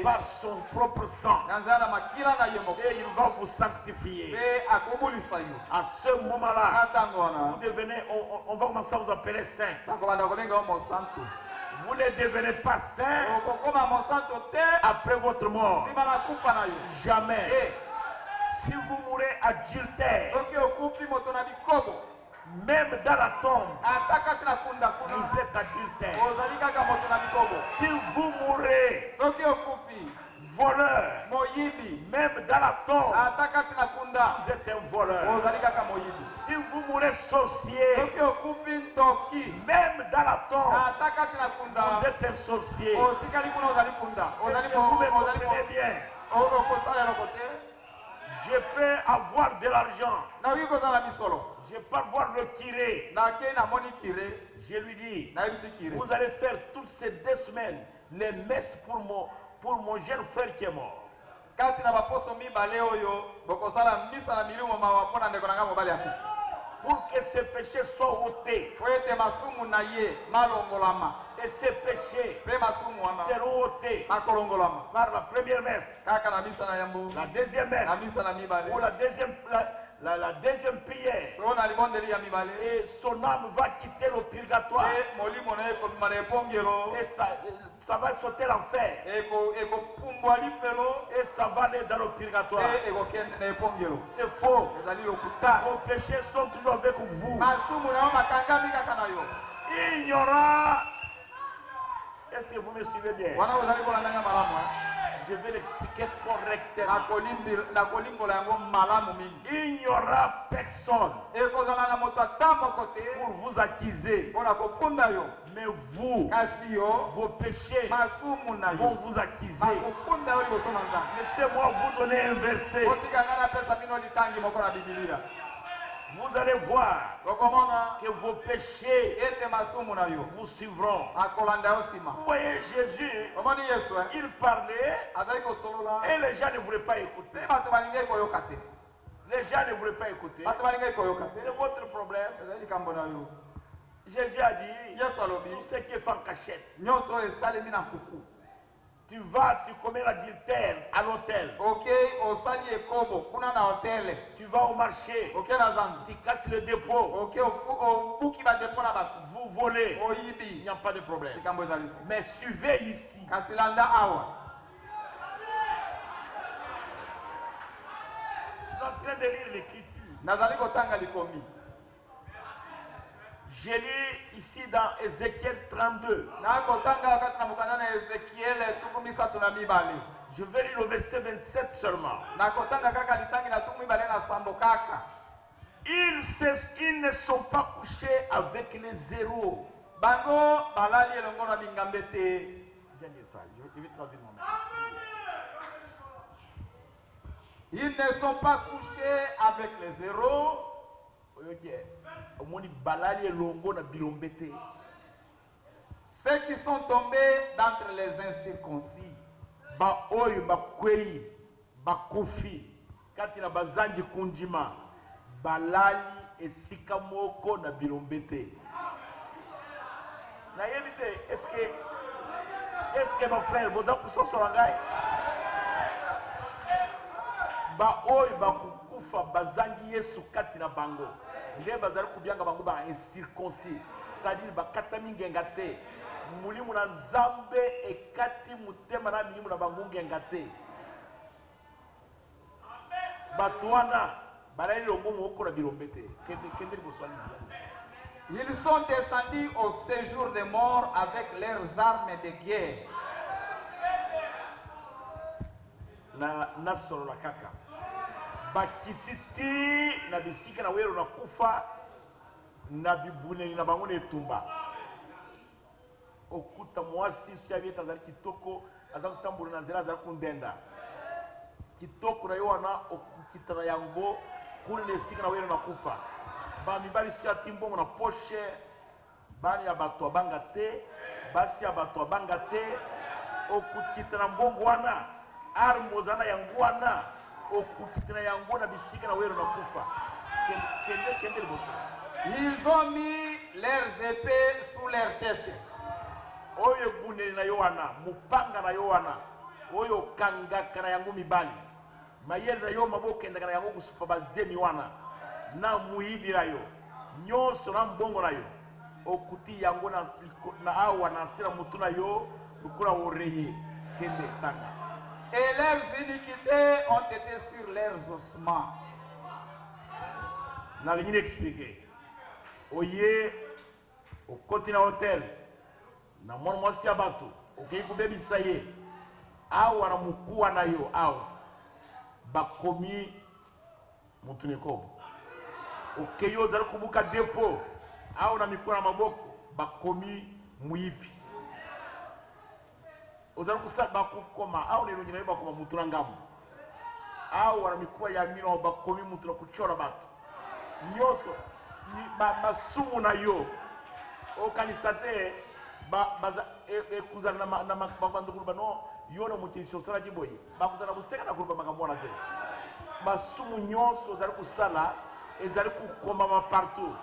par son propre sang. Et il va vous sanctifier. À ce moment-là, vous devenez, on va commencer à vous appeler saint. Vous ne devenez pas saint après votre mort. Jamais. Si vous mourrez adultère, même dans la tombe, vous êtes adultère. Si vous mourrez voleur, même dans la tombe, vous êtes un voleur. Si vous mourrez sorcier, même dans la tombe, vous êtes un sorcier. Est-ce que vous me comprenez bien? Je peux avoir de l'argent. Je peux avoir le curé. Je lui dis, vous allez faire toutes ces 2 semaines les messes pour mon jeune frère qui est mort. Pour que ces péchés soient ôtés. Et ces péchés seront ôtés par la première messe, la deuxième messe, ou la deuxième prière, et son âme va quitter le purgatoire, et ça va sauter l'enfer, et ça va aller dans le purgatoire. C'est faux. Vos péchés sont toujours avec vous. Il y aura... Est-ce que vous me suivez bien? Je vais l'expliquer correctement. Il n'y aura personne pour vous accuser. Mais vous, vos péchés vont vous accuser. Laissez-moi vous donner un verset. Vous allez voir que vos péchés vous suivront. Vous voyez Jésus, il parlait et les gens ne voulaient pas écouter. Les gens ne voulaient pas écouter. C'est votre problème. Jésus a dit, tout ce qui est fait en cachette. Tu vas, tu commets l'adultère à l'hôtel. Tu vas au marché. Tu casses le dépôt. Vous volez. Il n'y a pas de problème. Mais suivez ici. Je suis en train de lire l'écriture. J'ai lu ici dans Ézéchiel 32. Je vais lire le verset 27 seulement. Ils ne sont pas couchés avec les zéros. Ils ne sont pas couchés avec les zéros. Ceux qui sont tombés d'entre les incirconcis. Est-ce que nos frères, vous avez poussé sur la gaille? Bazangi Yesu kati na bango. Nde bazali kubyanga bango ba incirconcis. C'est-à-dire bakata mingenga te. Mulimu na Nzambe ekati mutema na milimu na bango ngenga te. Batwana balali longo moko na bilombe te. Kende boswalizi. Ils sont descendus au séjour des morts avec leurs armes de guerre. Na solo la kaka. Bakititi na bisika na wero na kufa na bibune na bango netumba. Okuta mwasi suya bieta za kitoko aza kutambula na zela za kundenda. Kitoko na yoana okukita na yango kule sika na wero na kufa. Ba mibali suya timbo na poche bani ya bato abanga te, basi ya bato abanga te, okukita na mbongo wana, armo zana yango wana. Ils ont mis leurs épées sous leurs têtes. Oyo buneli na yoana, mupanga na yoana, oyo kanga kana yango mibali. Mayele na yo maboko enda kana yango kusupa bazemi wana. Na muibira yo. Nyonso na mbongo na yo. Okuti yango na awa na sira mutuna yo, lukula oreye kende tanga. Et leurs iniquités ont été sur leurs ossements. Na ligne expliqué. Oye, au côté na hôtel, na mon mwasi abatu, okei kubebi saye. Awa na mukuwa na yo, awa. Bakomi mutuneko. Okei yo zari kubuka depo. Awa na mikuwa na maboko, bakomi muipi. Ozali kusaba kukoma au ne runyi na yeba kuma mutura ngamu au wana mikuwa ya mino bakomi mutura kuchora batu nyoso ni masumu na yo o kanisate baza kuzana na mabandu kuruba no yona mutisho sala jiboyi bakuzana buseka na kuruba makamona te masumu nyoso zali kusala ezali kukoma ma partout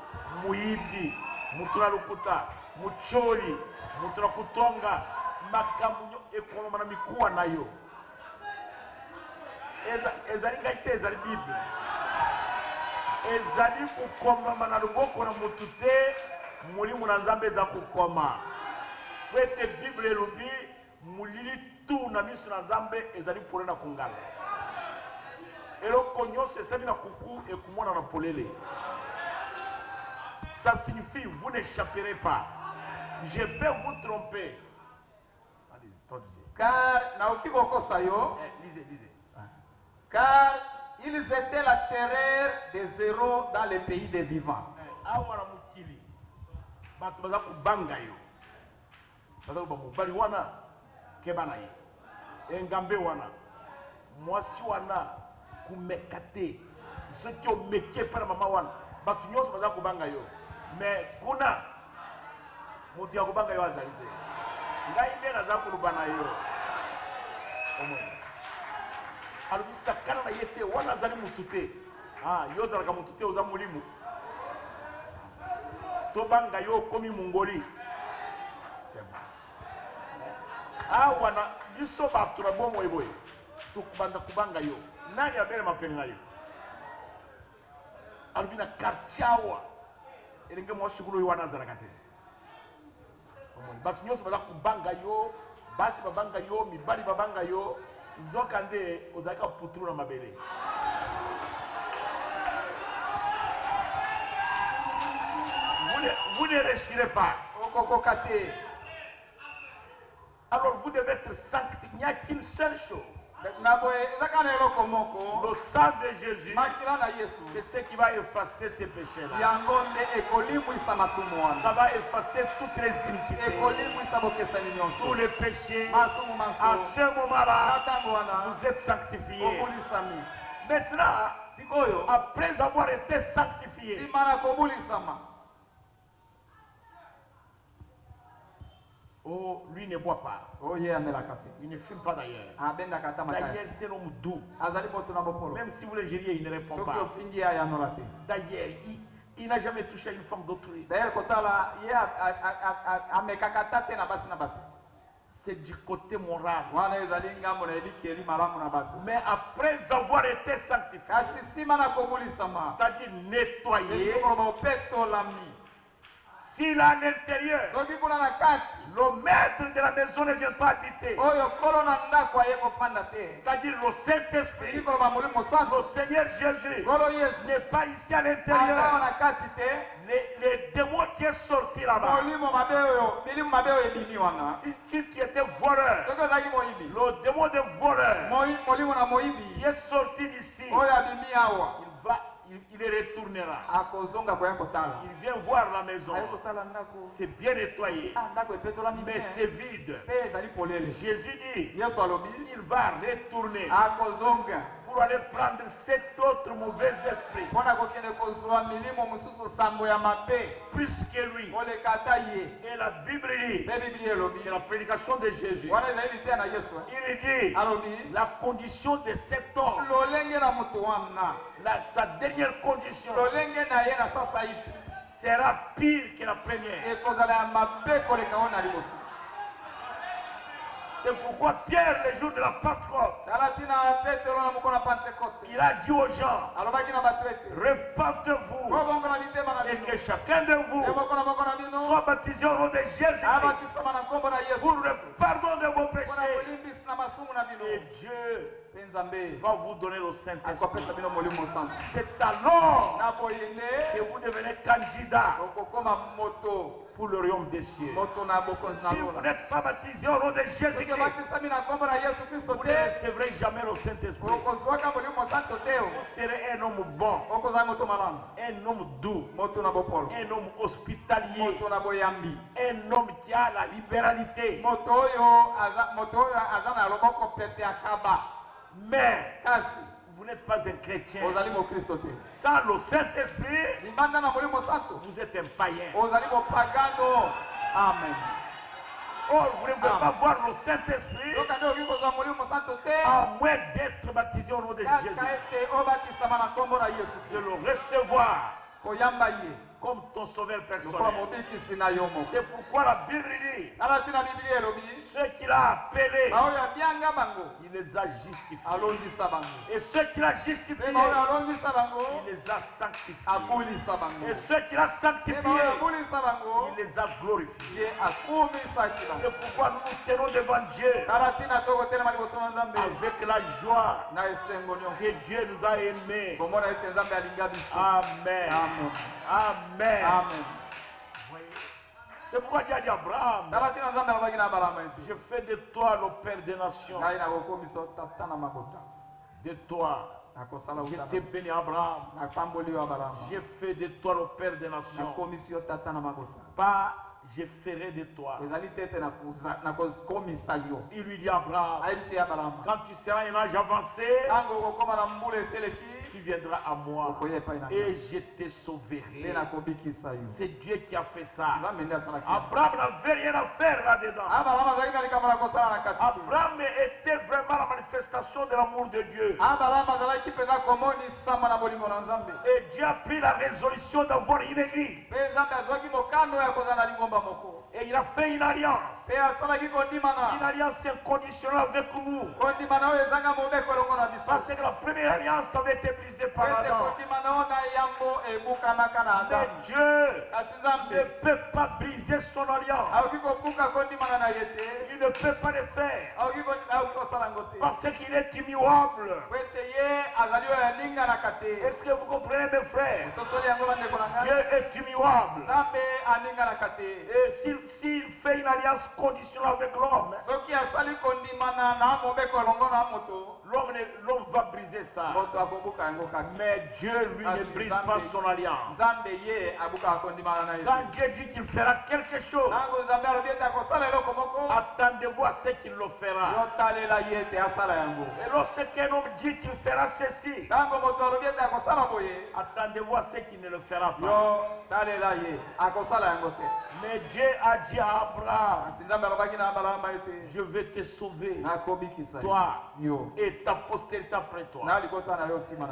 muibi mutura lukuta muchori mutura kutonga makamunyo ekoma na mikuwa nayo ezali ngaite ezali bible ezali kukoma na loboko na mutu te mulimu na Nzambe eza kukoma po ete Bible elobi mulili tu na miso na Nzambe ezali pole na kongala eloko nyonso esali na kuku ekomona na polele. Ça signifie vous n'échapperez pas. Je peux vous tromper. Car naoki kokosa yo. Lisez. Car ils étaient la terreur des héros dans le pays des vivants. Awara mukili. Batu baza kubanga yo. Baza kuba mubali wana kebana ye. Engambe wana. Mwasi wana kumekate. Soki o métier par mama wana. Batu nyonso baza kubanga yo. Mais kuna muti ya kubanga yo azali te. Ngai nde naza kulubana yo. Omwe. Alubisa kana na yete wana azali mutu te. Ah, yo zalaka mutu te oza mulimu. Tobanga yo komi mungoli. C'est bon. Ah, wana biso batu na bomo eboye. Tukubanda kubanga yo. Nani abele mapeni na yo? Alubina karchawa. Elenge mwashukuru yo wana zalaka te. Batu nyonso baza kubanga yo, basi babanga yo, mibali babanga yo, zokande ozalaka puturu na mabele. Vous ne réussirez pas. Alors vous devez être sanctifié. Il n'y a qu'une seule chose. Le sang de Jésus, c'est ce qui va effacer ces péchés-là. Ça va effacer toutes les iniquités, tous les péchés. À ce moment-là, vous êtes sanctifiés. Maintenant, après avoir été sanctifiés, oh, lui ne boit pas. Il ne fume pas d'ailleurs. D'ailleurs, c'est un homme doux. Même si vous le gériez, il ne répond pas. D'ailleurs, il n'a jamais touché une femme d'autrui. C'est du côté moral. Mais après avoir été sanctifié, c'est-à-dire nettoyé, s'il a à l'intérieur, le maître de la maison ne vient pas habiter. C'est-à-dire le Saint-Esprit, le Seigneur Jésus n'est pas ici à l'intérieur. Les démons qui est sorti là-bas. Si tu étais voleur, le démon de voleur qui est sorti d'ici, il retournera. Il vient voir la maison. C'est bien nettoyé. Mais c'est vide. Jésus dit, il va retourner pour aller prendre cet autre mauvais esprit. Plus que lui. Et la Bible dit, c'est la prédication de Jésus. Il dit, la condition de cet homme, sa dernière condition sera pire que la première. C'est pourquoi Pierre, le jour de la Pentecôte, il a dit aux gens, repentez-vous et que chacun de vous soit baptisé au nom de Jésus-Christ pour le pardon de vos péchés. Et Dieu va vous donner le Saint-Esprit. C'est alors que vous devenez candidat pour le royaume des cieux. Si vous n'êtes pas baptisé au nom de Jésus-Christ, vous ne recevrez jamais le Saint-Esprit. Vous serez un homme bon, un homme doux, un homme hospitalier, un homme qui a la libéralité. Mais vous n'êtes pas un chrétien. Sans le Saint-Esprit, vous êtes un païen. Amen. Or, vous ne pouvez pas voir le Saint-Esprit à moins d'être baptisé au nom de Jésus. De le recevoir comme ton sauveur personnel. C'est pourquoi la Bible dit, ceux qu'il a appelés, il les a justifiés. Et ceux qu'il a justifiés, il les a sanctifiés. Et ceux qu'il a sanctifiés, il les a glorifiés. C'est pourquoi nous nous tenons devant Dieu avec la joie que Dieu nous a aimés. Amen. Amen. Amen. C'est pourquoi Dieu a dit à Abraham, je fais de toi le père des nations. De toi, je t'ai béni Abraham. J'ai fait de toi le père des nations. Pas je ferai de toi. Il lui dit à Abraham, quand tu seras un âge avancé, tu viendras à moi et je te sauverai. C'est Dieu qui a fait ça. Abraham n'avait rien à faire là-dedans. Abraham était vraiment la manifestation de l'amour de Dieu. Et Dieu a pris la résolution d'avoir une église. Et il a fait une alliance. Une alliance inconditionnelle avec nous. Parce que la première alliance avait été brisée par Adam. Mais Dieu ne peut pas briser son alliance. Il ne peut pas le faire. Parce qu'il est immuable. Est-ce que vous comprenez mes frères? Dieu est immuable. Et s'il fait une alliance conditionnelle avec l'homme, l'homme va briser ça. Mais Dieu, lui, ne brise pas son alliance. Quand Dieu dit qu'il fera quelque chose, attendez-vous à ce qu'il le fera. Et lorsqu'un homme dit qu'il fera ceci, attendez-vous à ce qu'il ne le fera pas. Mais Dieu a dit à Abraham, je vais te sauver, toi et ta postérité après toi.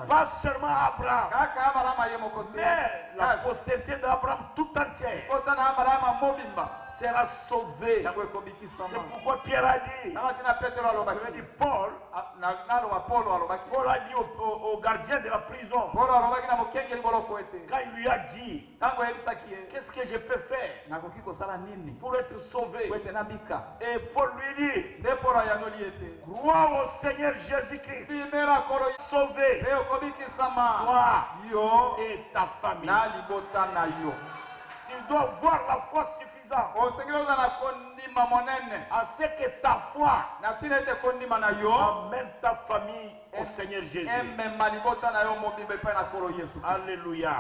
Pas seulement Abraham, mais la postérité d'Abraham tout entière sera sauvée. C'est pourquoi Pierre a dit, Paul a dit au gardien de la prison, quand il lui a dit, qu'est-ce que je peux faire pour être sauvé? Et Paul lui dit, crois au Seigneur Jésus-Christ, sauvé, toi et ta famille. Tu dois voir la foi suffisante à ce que ta foi amène ta famille au Seigneur Jésus. Alléluia.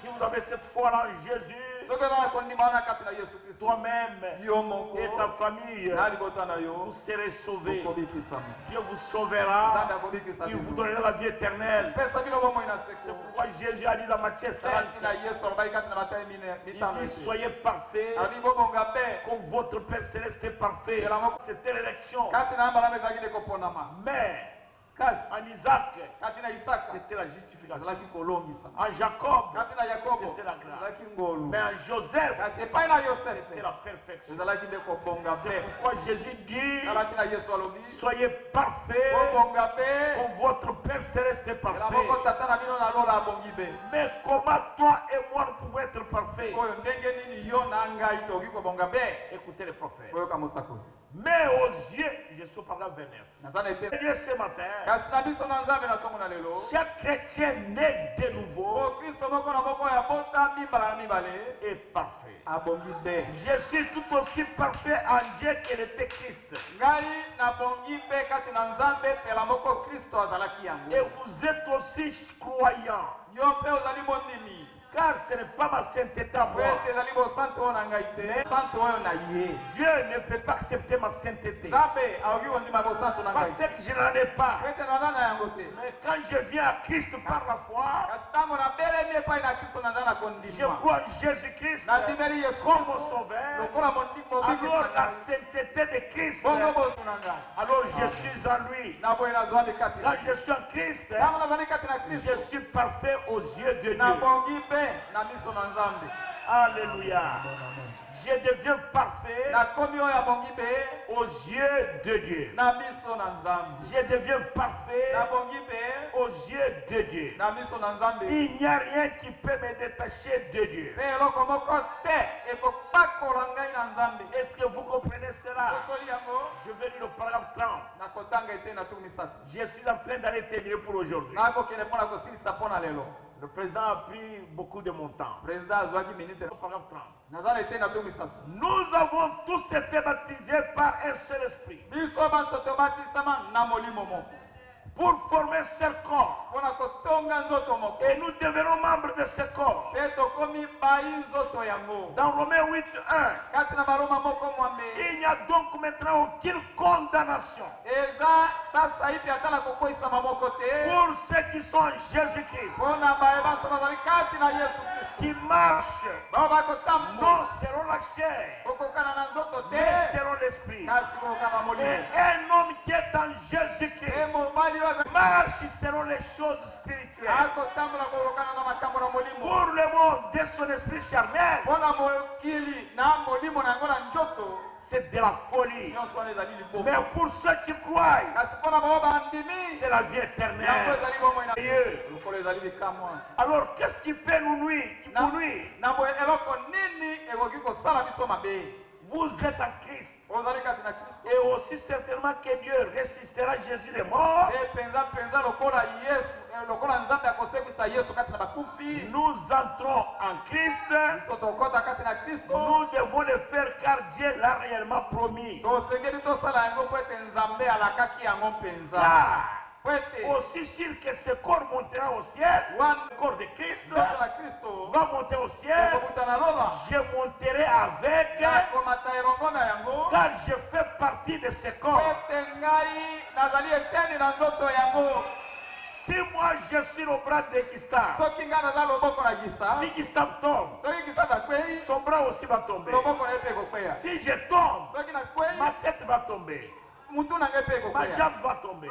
Si vous avez cette foi en Jésus, toi-même et ta famille, vous serez sauvés. Dieu vous sauvera. Il vous donnera la vie éternelle. C'est pourquoi Jésus a dit dans Matthieu 5, il dit, soyez parfaits comme votre Père Céleste est parfait. C'était l'élection. Mais en Isaac, c'était la justification. En Jacob, c'était la grâce. Mais en Joseph, c'était la perfection. C'est pourquoi Jésus dit, soyez parfaits comme votre Père Céleste est parfait. Mais comment toi et moi nous pouvons être parfaits? Écoutez les prophètes. Mais aux yeux, je suis par là 29. Dieu ce matin, chaque chrétien né de nouveau est parfait. Je suis tout aussi parfait en Dieu qu'il était Christ. Et vous êtes aussi croyants. Car ce n'est pas ma sainteté à moi. Mais Dieu ne peut pas accepter ma sainteté. Parce que je n'en ai pas. Mais quand je viens à Christ par la foi, je crois en Jésus-Christ comme mon sauveur. Alors la sainteté de Christ, alors je suis en lui. Quand je suis en Christ, je suis parfait aux yeux de Dieu. Alléluia. Je deviens parfait aux yeux de Dieu. Je deviens parfait aux yeux de Dieu. Il n'y a rien qui peut me détacher de Dieu. Est-ce que vous comprenez cela? Je vais lire le paragraphe 30. Je suis en train d'aller terminer pour aujourd'hui. Le président a pris beaucoup de mon temps. Paragraphe 30. Nous avons tous été baptisés par un seul esprit pour former un seul corps. Et nous devenons membres de ce corps. Dans Romains 8:1, il n'y a donc maintenant aucune condamnation pour ceux qui sont en Jésus-Christ, qui marchent non selon la chair, mais selon l'esprit. Et un homme qui est en Jésus-Christ marche selon les choses spirituelles. Pour le monde de son esprit charnel, c'est de la folie. Mais pour ceux qui croient, c'est la vie éternelle. Alors qu'est-ce qui peut nous nuire? Vous êtes en Christ. Et aussi certainement que Dieu ressuscitera Jésus les morts. Nous entrons en Christ. Nous devons le faire car Dieu l'a réellement promis. Aussi sûr que ce corps montera au ciel, le corps de Christ va monter au ciel, je monterai avec, car je fais partie de ce corps. Si moi je suis le bras de Gustave, si Gustave tombe, son bras aussi va tomber. Si je tombe, ma tête va tomber. Ma jambe va tomber.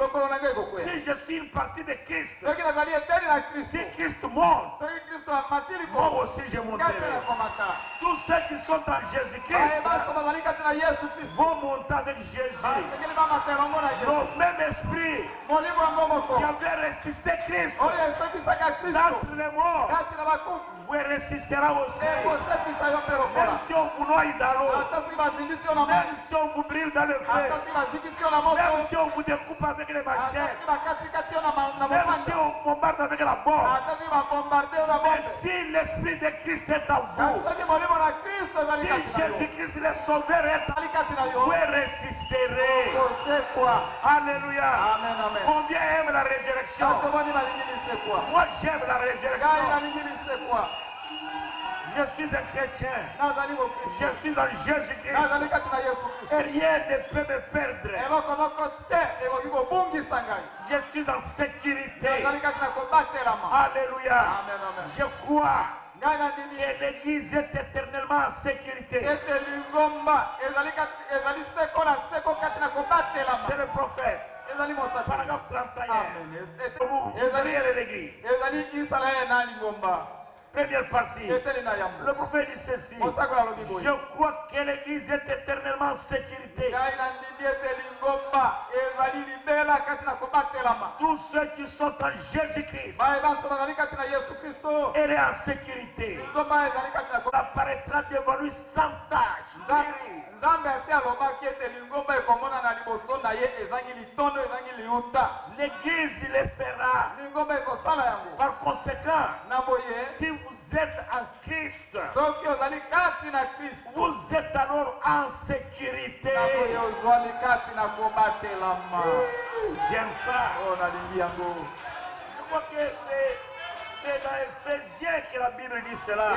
Si je suis une partie de Christ, si Christ monte, moi aussi je monterai. Tous ceux qui sont en Jésus-Christ vont monter avec Jésus. Le même esprit qui avait résisté Christ d'entre les morts vous résistera aussi. Même si on vous noie dans l'eau, même si on vous brille dans le feu, même si on vous découpe avec les machettes, même si on bombarde avec la bombe, mais si l'esprit de Christ est en vous, si Jésus-Christ le sauveur est en vous, vous résisterez. Alléluia. Combien aime la résurrection? Moi j'aime la résurrection. Je suis un chrétien. Je suis en Jésus-Christ. Et rien ne peut me perdre. Je suis en sécurité. Alléluia. Je crois que l'Église est éternellement en sécurité. C'est le prophète. Paragraphe 31. Israël et l'Église. Première partie. Le prophète dit ceci. Je crois que l'Église est éternellement en sécurité. Tous ceux qui sont en Jésus-Christ, elle est en sécurité. Elle apparaîtra devant lui sans tâche. L'Église le fera. Par conséquent, si vous êtes en Christ, vous êtes alors en sécurité. J'aime ça. Je crois que c'est dans Éphésiens que la Bible dit cela.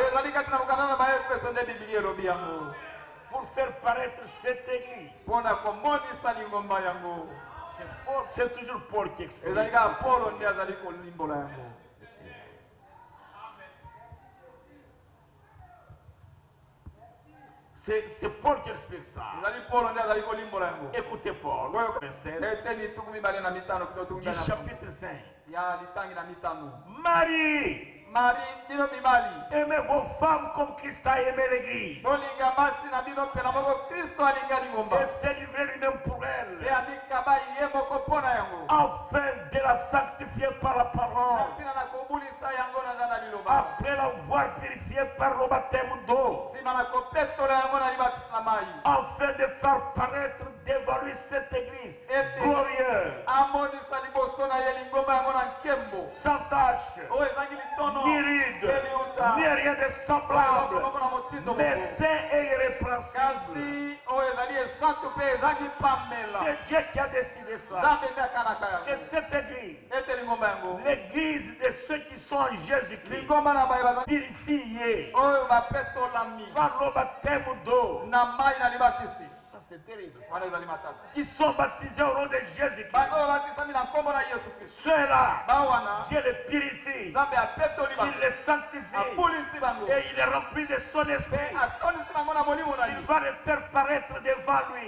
Pour faire paraître cette église. C'est toujours Paul qui explique. C'est Paul qui explique ça. Écoutez Paul, du chapitre 5. Marie Aimez vos femmes comme Christ a aimé l'église. Et s'est livré lui-même pour elle. Afin de la sanctifier par la parole. Après l'avoir purifiée par le baptême d'eau. Afin de faire paraître devant lui cette église glorieuse. Sans tache. Ni ride, ni rien de semblable, mais saint et irrépréhensible. C'est Dieu qui a décidé ça. Que cette église, l'église de ceux qui sont en Jésus-Christ, purifiés par le baptême d'eau. C'est terrible. Qui sont baptisés au nom de Jésus-Christ. Ceux-là, Dieu les purifie. Il les sanctifie. Et il est rempli de son esprit. Il va les faire paraître devant lui.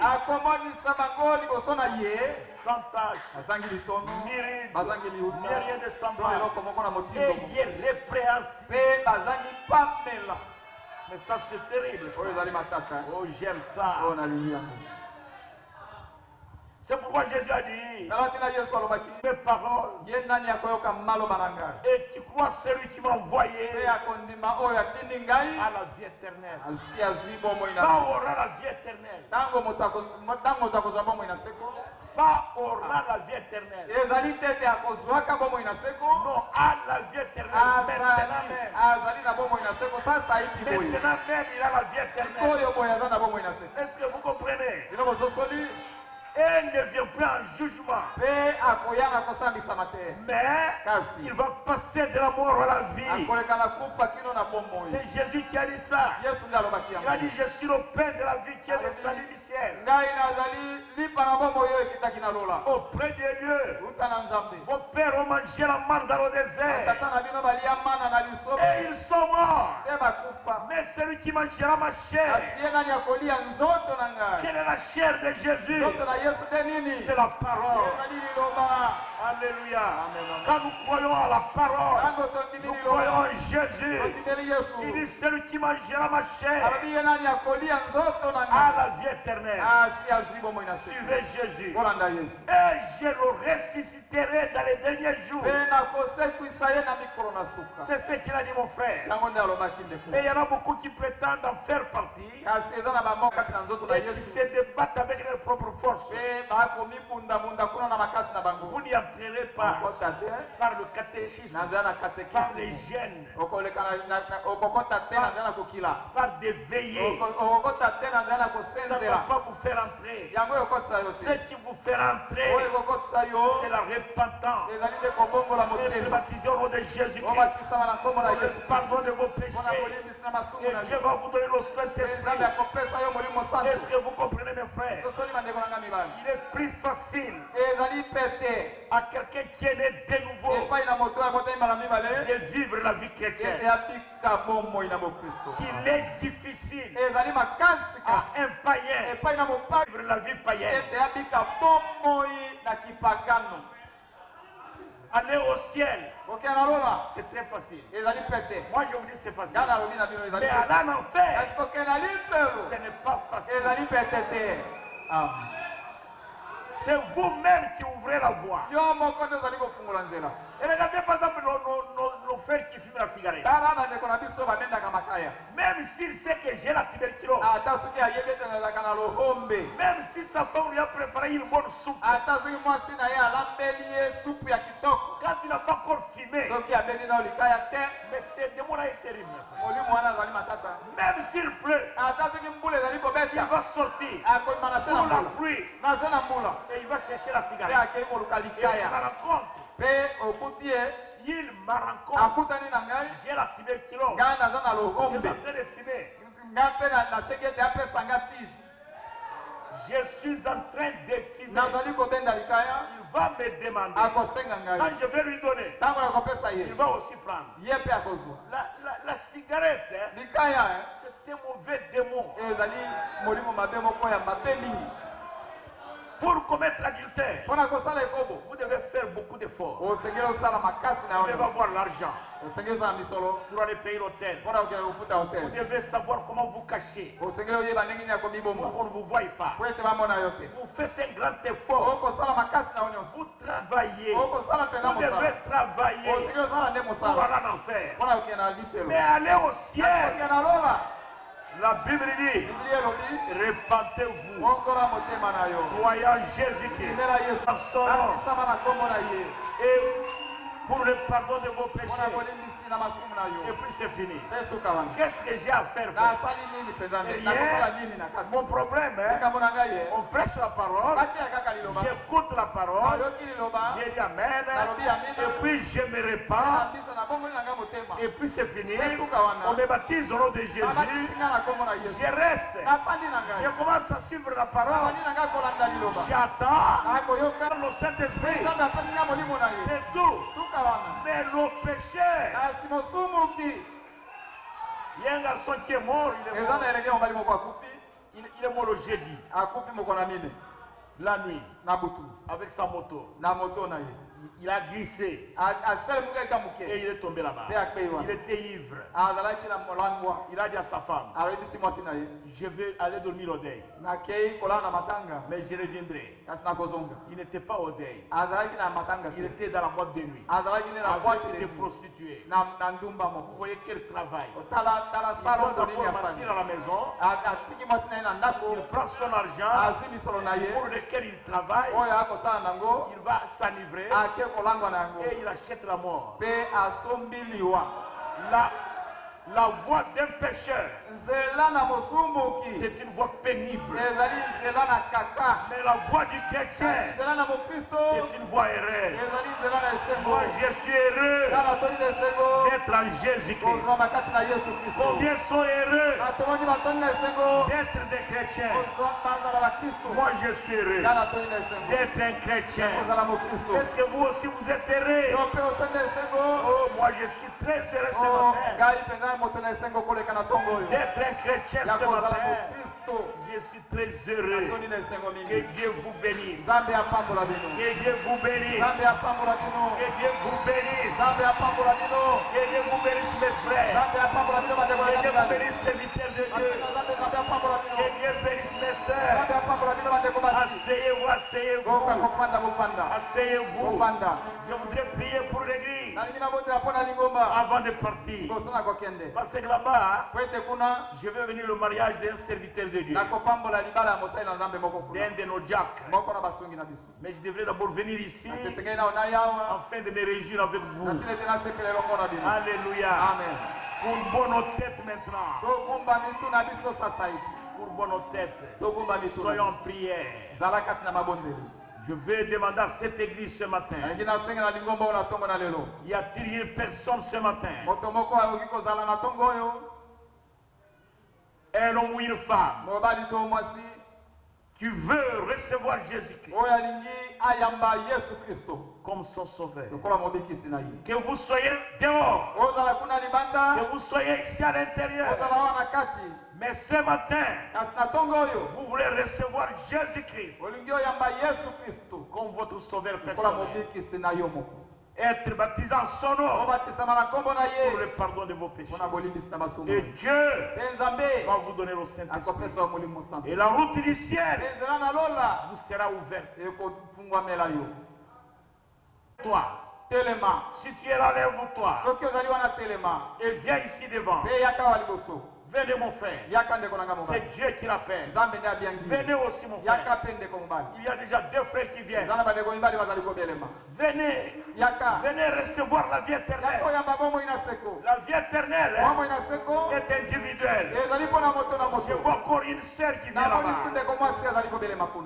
Sans tache, ni ride, ni rien de semblable. Et il est répréhensible. Mais ça c'est terrible. Oh, j'aime ça. C'est pourquoi Jésus a dit mes paroles. Et tu crois celui qui m'a envoyé à la vie éternelle. Pas aura la vie éternelle. Pas aura la vie éternelle. Non, à la vie éternelle. Maintenant même il a la vie éternelle. Est-ce que vous comprenez? Et ne vient pas en jugement. Mais il va passer de la mort à la vie. C'est Jésus qui a dit ça. Il a dit je suis le pain de la vie qui est descendu du ciel. Auprès de Dieu, vos pères ont mangé la manne dans le désert. Et ils sont morts. Mais celui qui mangera ma chair, quelle est la chair de Jésus? C'est la parole. Alléluia. Quand nous croyons à la parole, nous croyons en Jésus. Il dit celui qui mangera ma chair a la vie éternelle. Suivez Jésus. Et je le ressusciterai dans les derniers jours. C'est ce qu'il a dit mon frère. Et il y en a beaucoup qui prétendent en faire partie. Et qui se débattent avec leurs propres forces. Vous n'y entrerez pas par le catéchisme, par les gènes, par des veillées. Ça ne va pas vous faire entrer. Ce qui vous fait entrer, c'est la repentance. Être baptisé au nom de Jésus-Christ. Le pardon de vos péchés. Et Dieu va vous donner le Saint-Esprit. Est-ce que vous comprenez mes frères? Il est plus facile à quelqu'un qui est né de nouveau de vivre la vie chrétienne qu'il est difficile à un païen vivre la vie païenne. Aller au ciel, c'est très facile. Moi je vous dis c'est facile. Mais aller en enfer, ce n'est pas facile. C'est vous-même qui ouvrez la voie. Et regardez par exemple nos frères qui fument la cigarette. Même s'il sait que j'ai la tuberculose, même si sa femme lui a préparé une bonne soupe, quand il n'a pas encore fumé, mais c'est des mots terribles. Même s'il pleut, il va sortir sous la pluie et il va chercher la cigarette. Et il me rencontre. Il me rencontre. J'ai la tuberculose. Je suis en train de fumer. Je suis en train de fumer. Il va me demander. Quand je vais lui donner, il va aussi prendre. La cigarette, c'est un mauvais démon. Pour commettre l'adultère, vous devez faire beaucoup d'efforts. Vous devez avoir l'argent pour aller payer l'hôtel. Vous devez savoir comment vous cacher pour qu'on ne vous voie pas. Vous faites un grand effort. Vous travaillez. Vous devez travailler pour aller en enfer. Mais aller au ciel. La Bible dit, répentez-vous, croyez en Jésus-Christ, en son nom, et pour le pardon de vos péchés. Et puis c'est fini. Qu'est-ce que j'ai à faire? Mon problème est, on prêche la parole, j'écoute la parole, j'ai dit amen, et puis je me répands, et puis c'est fini. On me baptise au nom de Jésus, je reste, je commence à suivre la parole, j'attends le Saint-Esprit, c'est tout. Mais nos péchés. Il y a un garçon qui est mort, il est mort le jeudi, la nuit, avec sa moto. Il a glissé et il est tombé là-bas. Il était ivre. Il a dit à sa femme, je vais aller dormir au deuil, mais je reviendrai. Il n'était pas au deuil, il était dans la boîte de nuit avec des prostituées. Vous voyez quel travail. Il doit partir à la maison, il prend son argent pour lequel il travaille, il va s'enivrer et il achète la mort. La voie d'un pécheur, c'est une voie pénible. Mais la voie du chrétien, c'est une voie heureuse. Moi, je suis heureux d'être en Jésus-Christ. Combien sont heureux d'être des chrétiens? Moi, je suis heureux d'être un chrétien. Est-ce que vous aussi vous êtes heureux? Oh, moi, je suis très heureux ce matin d'être un chrétien ce matin. Je suis très heureux. Que Dieu vous bénisse. Que Dieu vous bénisse. Que Dieu vous bénisse. Que Dieu vous bénisse, mes frères. Que Dieu vous bénisse, serviteurs de Dieu. Que Dieu bénisse, mes soeurs. Asseyez-vous, asseyez-vous. Asseyez-vous. Je voudrais prier pour l'église avant de partir. Parce que là-bas, je vais venir au mariage d'un serviteur de Dieu, d'un de nos diacres. Mais je devrais d'abord venir ici afin de me réjouir avec vous. Alléluia. Pour bonne tête maintenant. Pour bonne tête. Soyons en prière. Je vais demander à cette église ce matin. Y a-t-il une personne ce matin, un homme ou une femme, qui veut recevoir Jésus-Christ comme son sauveur? Que vous soyez dehors, que vous soyez ici à l'intérieur, mais ce matin, vous voulez recevoir Jésus-Christ comme votre sauveur personnel. Être baptisé en son nom pour le pardon de vos péchés. Et Dieu va vous donner le Saint-Esprit. Et la route du ciel vous sera ouverte. Toi, si tu es là, lève-toi et viens ici devant. Venez mon frère, c'est Dieu qui l'appelle. Venez aussi mon frère. Il y a déjà deux frères qui viennent. Venez, venez recevoir la vie éternelle. La vie éternelle est individuelle. Je vois encore une sœur qui vient là-bas.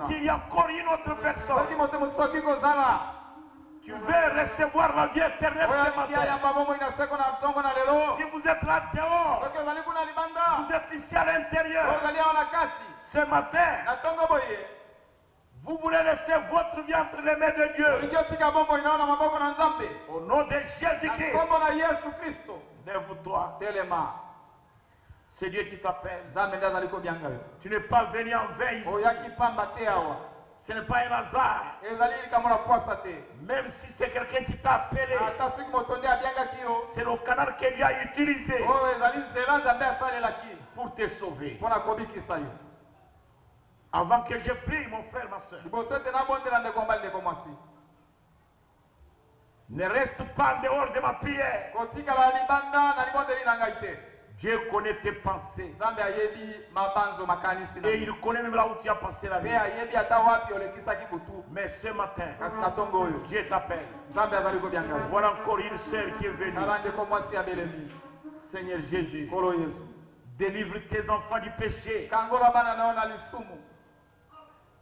S'il y a encore une autre personne qui veut recevoir la vie éternelle ce matin, si vous êtes là dehors, vous êtes ici à l'intérieur, ce matin, vous voulez laisser votre vie entre les mains de Dieu. Au nom de Jésus-Christ, lève-toi. C'est Dieu qui t'appelle. Tu n'es pas venu en vain ici. Ce n'est pas un hasard. Même si c'est quelqu'un qui t'a appelé, c'est le canal que Dieu a utilisé pour te sauver. Avant que je prie, mon frère, ma soeur, ne reste pas en dehors de ma prière. Dieu connaît tes pensées. Et il connaît même là où tu as passé la nuit. Mais ce matin, Dieu t'appelle. Voilà encore une sœur qui est venue. Seigneur Jésus, délivre tes enfants du péché.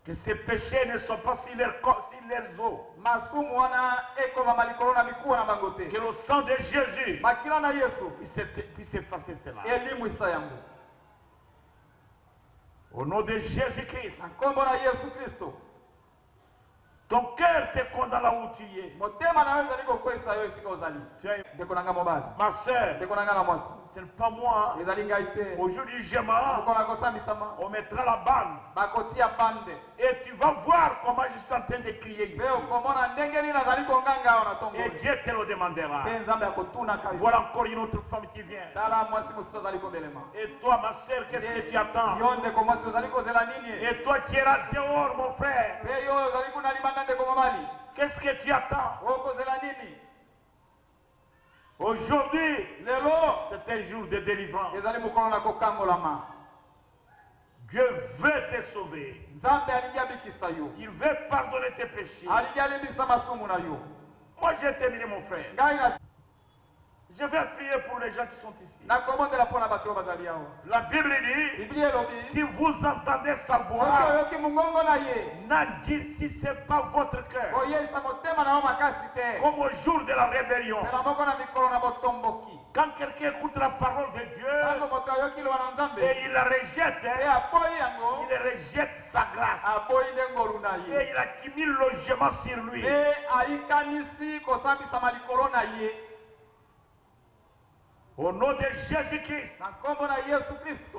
Que ces péchés ne soient pas sur leurs os. Que le sang de Jésus puisse effacer cela. Au nom de Jésus-Christ. Ton cœur te condamne là où tu es. Ma soeur, ce n'est pas moi. Aujourd'hui, on mettra la bande. Et tu vas voir comment je suis en train de crier ici. Et Dieu te le demandera. Voilà encore une autre femme qui vient. Et toi, ma soeur, qu'est-ce que tu attends? Et toi qui es là dehors, mon frère, qu'est-ce que tu attends? Aujourd'hui, c'est un jour de délivrance. Dieu veut te sauver. Il veut pardonner tes péchés. Moi, j'ai terminé, mon frère. Je vais prier pour les gens qui sont ici. La Bible dit, si vous entendez sa voix, si ce n'est pas votre cœur, comme au jour de la rébellion, quand quelqu'un écoute la parole de Dieu et il la rejette, il rejette sa grâce et il accumule logement sur lui. Au nom de Jésus-Christ,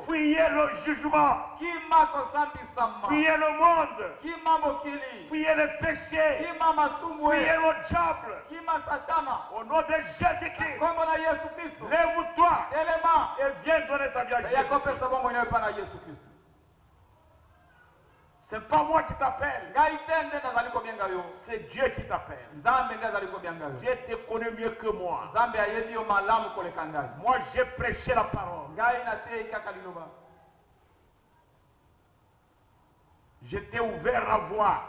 fuyez le jugement, fuyez le monde, fuyez le péché, fuyez le diable. Au nom de Jésus-Christ, lève-toi et viens donner ta vie à Jésus-Christ. Ce n'est pas moi qui t'appelle. C'est Dieu qui t'appelle. Dieu te connaît mieux que moi. Moi, j'ai prêché la parole. Je t'ai ouvert la voie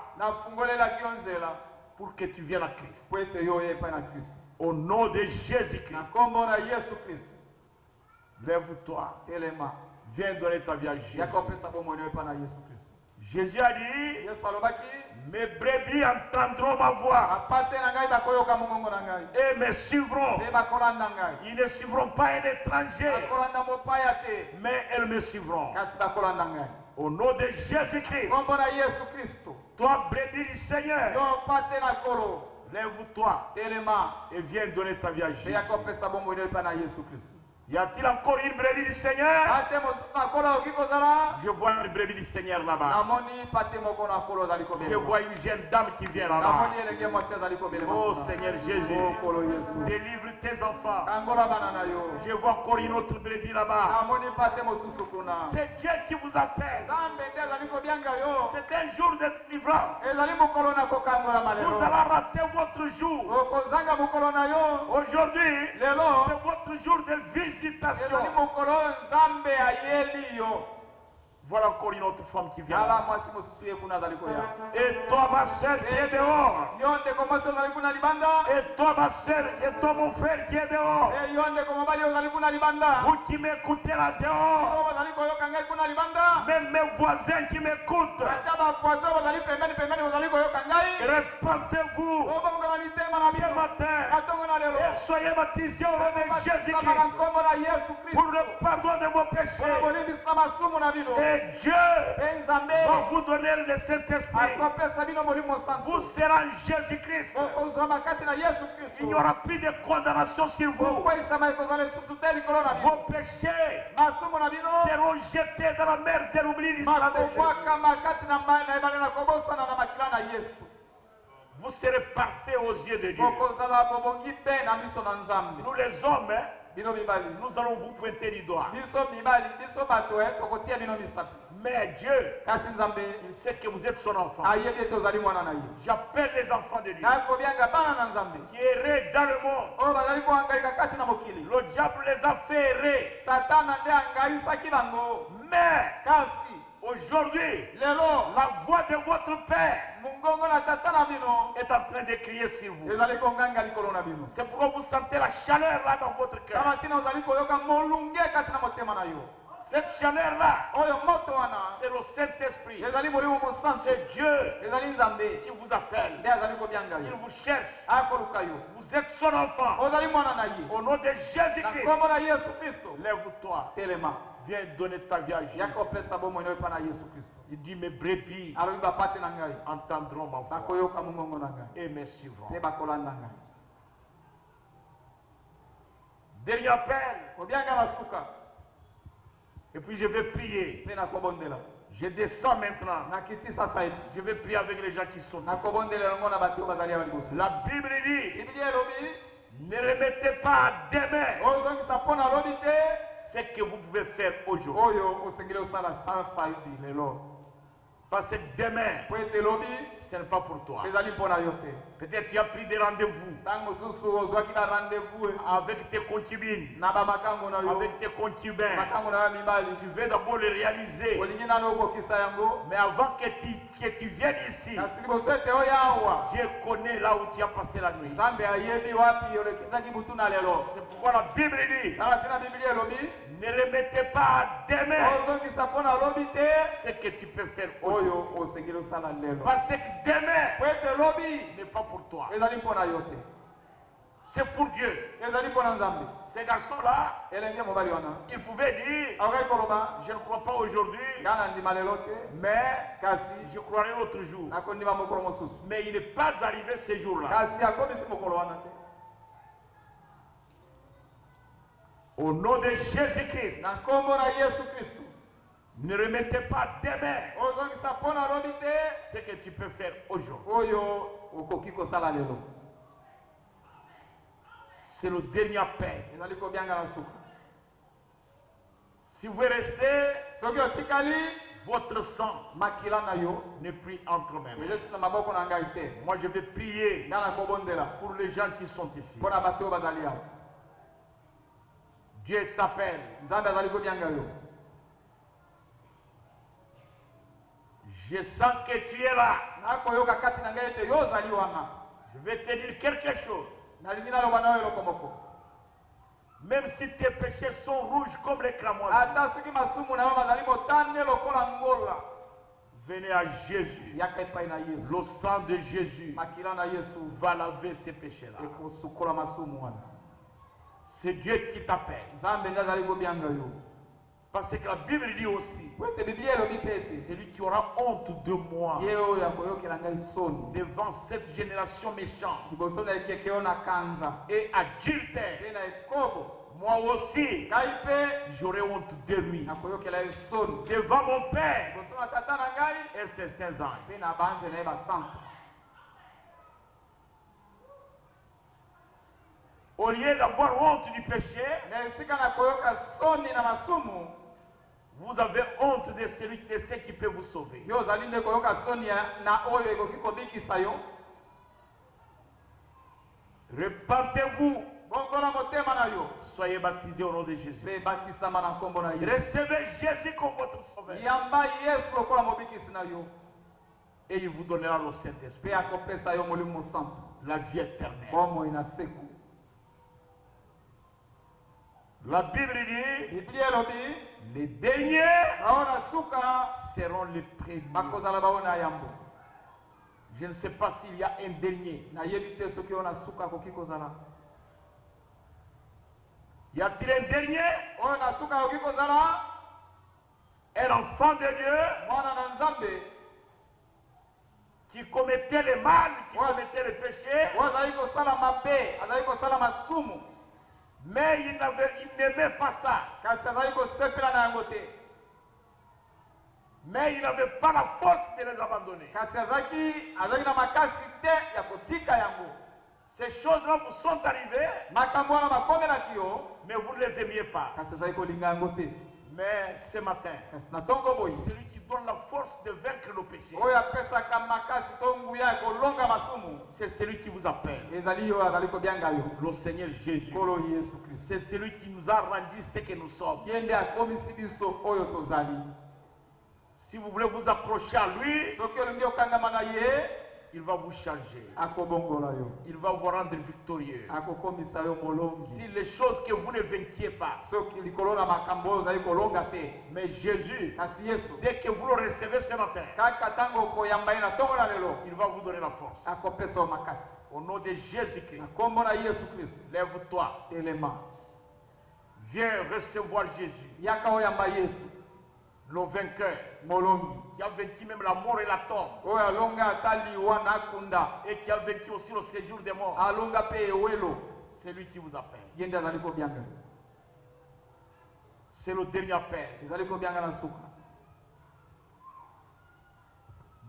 pour que tu viennes à Christ. Au nom de Jésus-Christ. Lève-toi. Viens donner ta vie à Jésus. Jésus a dit, mes brebis entendront ma voix et me suivront. Ils ne suivront pas un étranger, mais elles me suivront. Au nom de Jésus-Christ, toi, brebis du Seigneur, lève-toi et viens donner ta vie à Jésus. Y a-t-il encore une brebis du Seigneur? Je vois une brebis du Seigneur là-bas. Je vois une jeune dame qui vient là-bas. Oh Seigneur Jésus, délivre tes enfants. Je vois encore une autre brebis là-bas. C'est Dieu qui vous appelle. C'est un jour de délivrance. Vous allez rater votre jour. Aujourd'hui, c'est votre jour de visitation. Voilà encore une autre femme qui vient. Et toi, ma soeur qui est dehors. Et toi, ma soeur, et toi, mon frère qui est dehors. Vous qui m'écoutez là dehors. Même mes voisins qui m'écoutent. Répentez-vous ce matin. Et soyez baptisés au nom de Jésus-Christ pour le pardon de vos péchés. Et Et Dieu va vous donner le Saint-Esprit. Vous serez en Jésus-Christ. Il n'y aura plus de condamnation sur vous. Vos péchés seront jetés dans la mer de l'oubli du sang de Jésus. Vous serez parfaits aux yeux de Dieu. Nous les hommes, nous allons vous pointer du doigt. Mais Dieu, il sait que vous êtes son enfant. J'appelle les enfants de Dieu qui erraient dans le monde. Le diable les a fait errer. Mais aujourd'hui, la voix de votre Père est en train de crier sur vous. C'est pourquoi vous sentez la chaleur là dans votre cœur. Cette chaleur-là, c'est le Saint-Esprit. C'est Dieu qui vous appelle. Il vous cherche. Vous êtes son enfant. Au nom de Jésus-Christ, lève-toi. Viens donner ta vie à Jésus. Il dit, mes brebis entendront ma voix et me suivront. Dernier appel. Et puis je vais prier. Je descends maintenant. Je vais prier avec les gens qui sont ici. La Bible dit, ne remettez pas à demain ce que vous pouvez faire aujourd'hui. Parce que demain, ce n'est pas pour toi. Peut-être tu as pris des rendez-vous avec tes concubines, avec tes concubins. Tu veux d'abord le réaliser. Mais avant que tu viennes ici, Dieu connaît là où tu as passé la nuit. C'est pourquoi la Bible dit, ne remettez pas à demain ce que tu peux faire aujourd'hui. Parce que demain n'est pas pour toi. C'est pour Dieu. Ces garçons-là, ils pouvaient dire, je ne crois pas aujourd'hui, mais je croirai l'autre jour. Mais il n'est pas arrivé ce jour-là. Au nom de Jésus-Christ, ne remettez pas demain ce que tu peux faire aujourd'hui. C'est le dernier appel. Si vous restez, votre sang n'est plus entre mes mains. Moi, je vais prier pour les gens qui sont ici. Dieu t'appelle. Je sens que tu es là. Je vais te dire quelque chose. Même si tes péchés sont rouges comme les cramoisis, venez à Jésus. Le sang de Jésus va laver ces péchés-là. C'est Dieu qui t'appelle. Parce que la Bible dit aussi, celui qui aura honte de moi devant cette génération méchante et adultère, moi aussi j'aurai honte de lui devant mon Père et ses saints anges. Au lieu d'avoir honte du péché, vous avez honte de celui de ceux qui peut vous sauver. Repentez-vous. Soyez baptisés au nom de Jésus. Recevez Jésus comme votre sauveur. Et il vous donnera le Saint-Esprit. La vie éternelle. La Bible dit, les derniers seront les premiers. Je ne sais pas s'il y a un dernier. Y a-t-il un dernier? un enfant de Dieu qui commettait le mal, qui commettait le péché, mais il n'aimait pas ça. Mais il n'avait pas la force de les abandonner. Ces choses-là vous sont arrivées, mais vous ne les aimiez pas. Mais ce matin, celui qui donne la force de vaincre le péché, c'est celui qui vous appelle. Le Seigneur Jésus. C'est celui qui nous a rendu ce que nous sommes. Si vous voulez vous accrocher à lui, il va vous changer. Il va vous rendre victorieux. Si les choses que vous ne vainquiez pas, mais Jésus, dès que vous le recevez ce matin, il va vous donner la force. Au nom de Jésus-Christ, lève-toi. Viens recevoir Jésus. Le vainqueur, qui a vaincu même la mort et la tombe, et qui a vaincu aussi le séjour des morts. C'est lui qui vous appelle. C'est le dernier appel.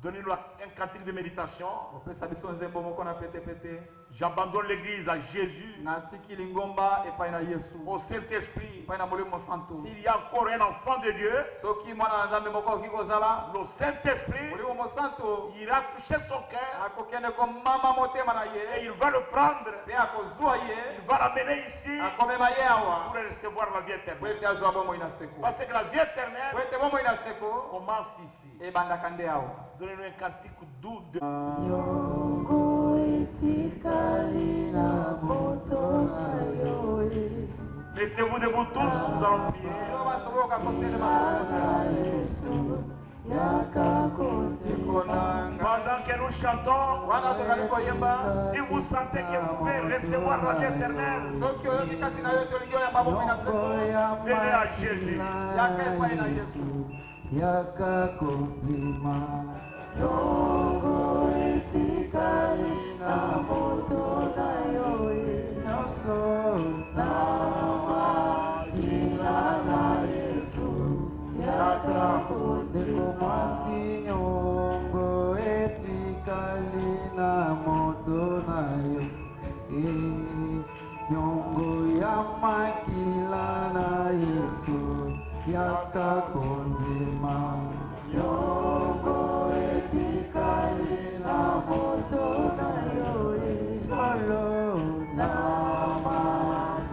Donnez-nous un cantique de méditation. J'abandonne l'église à Jésus, au Saint-Esprit. S'il y a encore un enfant de Dieu, le Saint-Esprit ira toucher son cœur et il va le prendre, il va l'amener ici pour recevoir la vie éternelle. Parce que la vie éternelle commence ici. Donnez-nous un cantique doux de... Mettez-vous debout tous, nous allons prier. Pendant que nous chantons, si vous sentez que vous pouvez recevoir la vie éternelle, venez à Jésus. Yongo etikali na moto na yoe noso nama kila na Yesu yakakonde komasi. Yongo etikali na moto na yoe Yongo yamakila na Yesu yakakondima. Yongo etikali na moto na yoe solo nama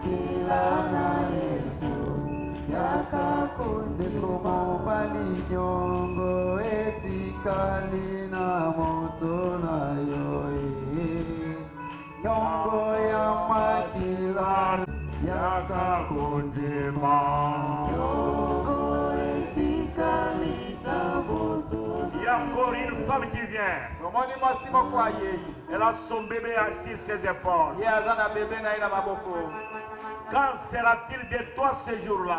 kila na Yesu yakakonde komobali. Yongo etikali na moto na yoe Yongo yamakila yakakondema. Yongo etikali na moto. Il y a encore une femme qui vient. Elle a son bébé assis sur ses épaules. Quand sera-t-il de toi ce jour-là?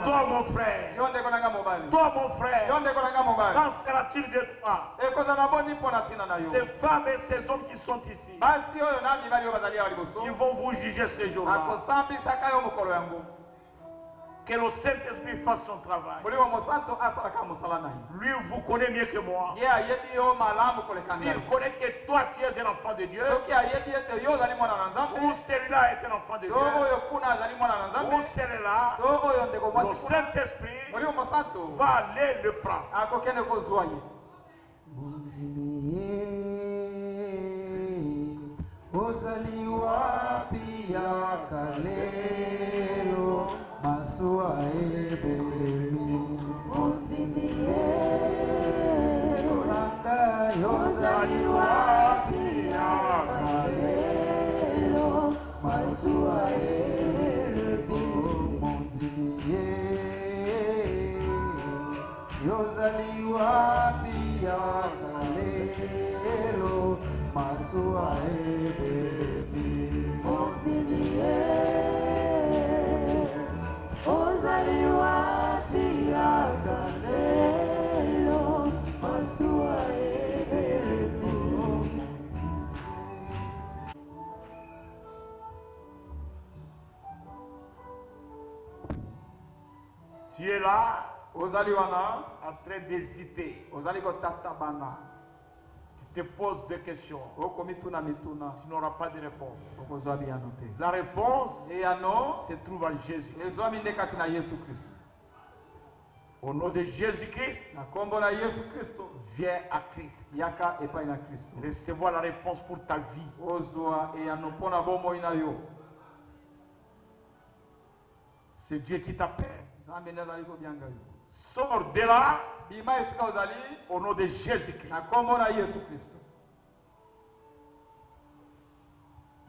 Toi mon frère. Toi mon frère. Quand sera-t-il de toi? Ces femmes et ces hommes qui sont ici, ils vont vous juger ce jour-là. Que le Saint-Esprit fasse son travail. Lui vous connaît mieux que moi. S'il connaît que toi tu es un enfant de Dieu, ou celui-là est un enfant de Dieu, ou celui-là, le Saint-Esprit va aller le prendre. Ozaliwa pia kalelo masua ebelemi Montimie Olanga Ozaliwa pia kalelo masua ebelemi Montimie Ozaliwa pia kalelo masua ebelemi Montimie Ozaliwa Tu es là ozali wana en train d'hésiter. ozali kotata bana Tu te poses des questions. okomituna mituna Tu n'auras pas de réponse. okozwa biyano te La réponse eyano se trouve en Jésus. ezwami nde kati na Yesu Kristo. Au nom de Jésus-Christ, Na kombo na Yesu Kristo viens à Christ. yaka epai na Kristo Recevoir la réponse pour ta vie. ozwa eyano mpona bomoi na yo. C'est Dieu qui t'appelle. Nzambe nde azali kobianga yo. Sors de là Bima esika ozali au nom de Jésus-Christ. na kombo na Yesu Kristo.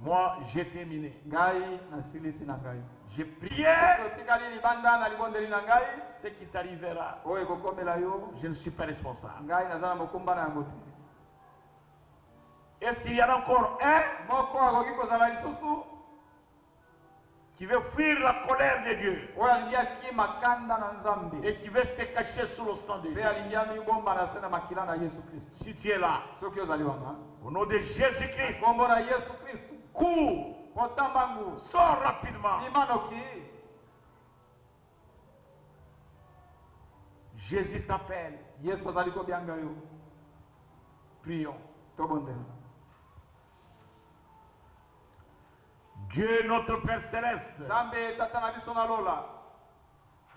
Moi, j'ai terminé. Ngai nasilisi na ngai. J'ai prié. Totikali libanda na libondeli na ngai Ce qui t'arrivera, oyo ekokomela yo je ne suis pas responsable. ngai naza na mokumba na yango te. Et s'il y en a encore un Moko akoki kozala lisusu qui veut fuir la colère de Dieu oyo alingi akima kanda na Nzambe et qui veut se cacher sous le sang de mpe Jésus, alingi amibomba na se na makila na Yesu Kristo. si tu es là, Soki ozali wana au nom de Jésus-Christ, kombo na Yesu Kristo cours, kotambangu sors rapidement. bimanoki Jésus t'appelle. Yesu azali kobianga yo. Prions. Tobondela. Dieu notre Père Céleste, Nzambe tata na biso na lola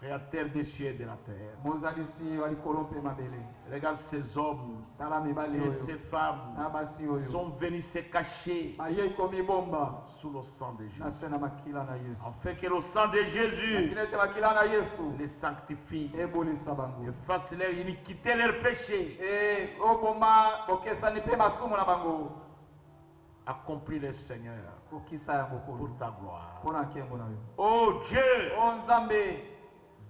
Créateur des cieux et de la terre, mozalisi wa likolo mpe mabele regarde ces hommes tala mibali et oyo ces femmes na basi oyo sont venus se cacher bayei komibomba sous le sang de na Jésus, se na makila na Yesu afin que le sang de Jésus tina ete makila na Yesu les sanctifie, ebolisa bango efface leur iniquité, leurs péchés, e oboma bokesani mpe masumu na bango accomplis le Seigneur kokisa yango pour kolo ta gloire. mpona nkembo na yo. Oh Dieu, O Nzambe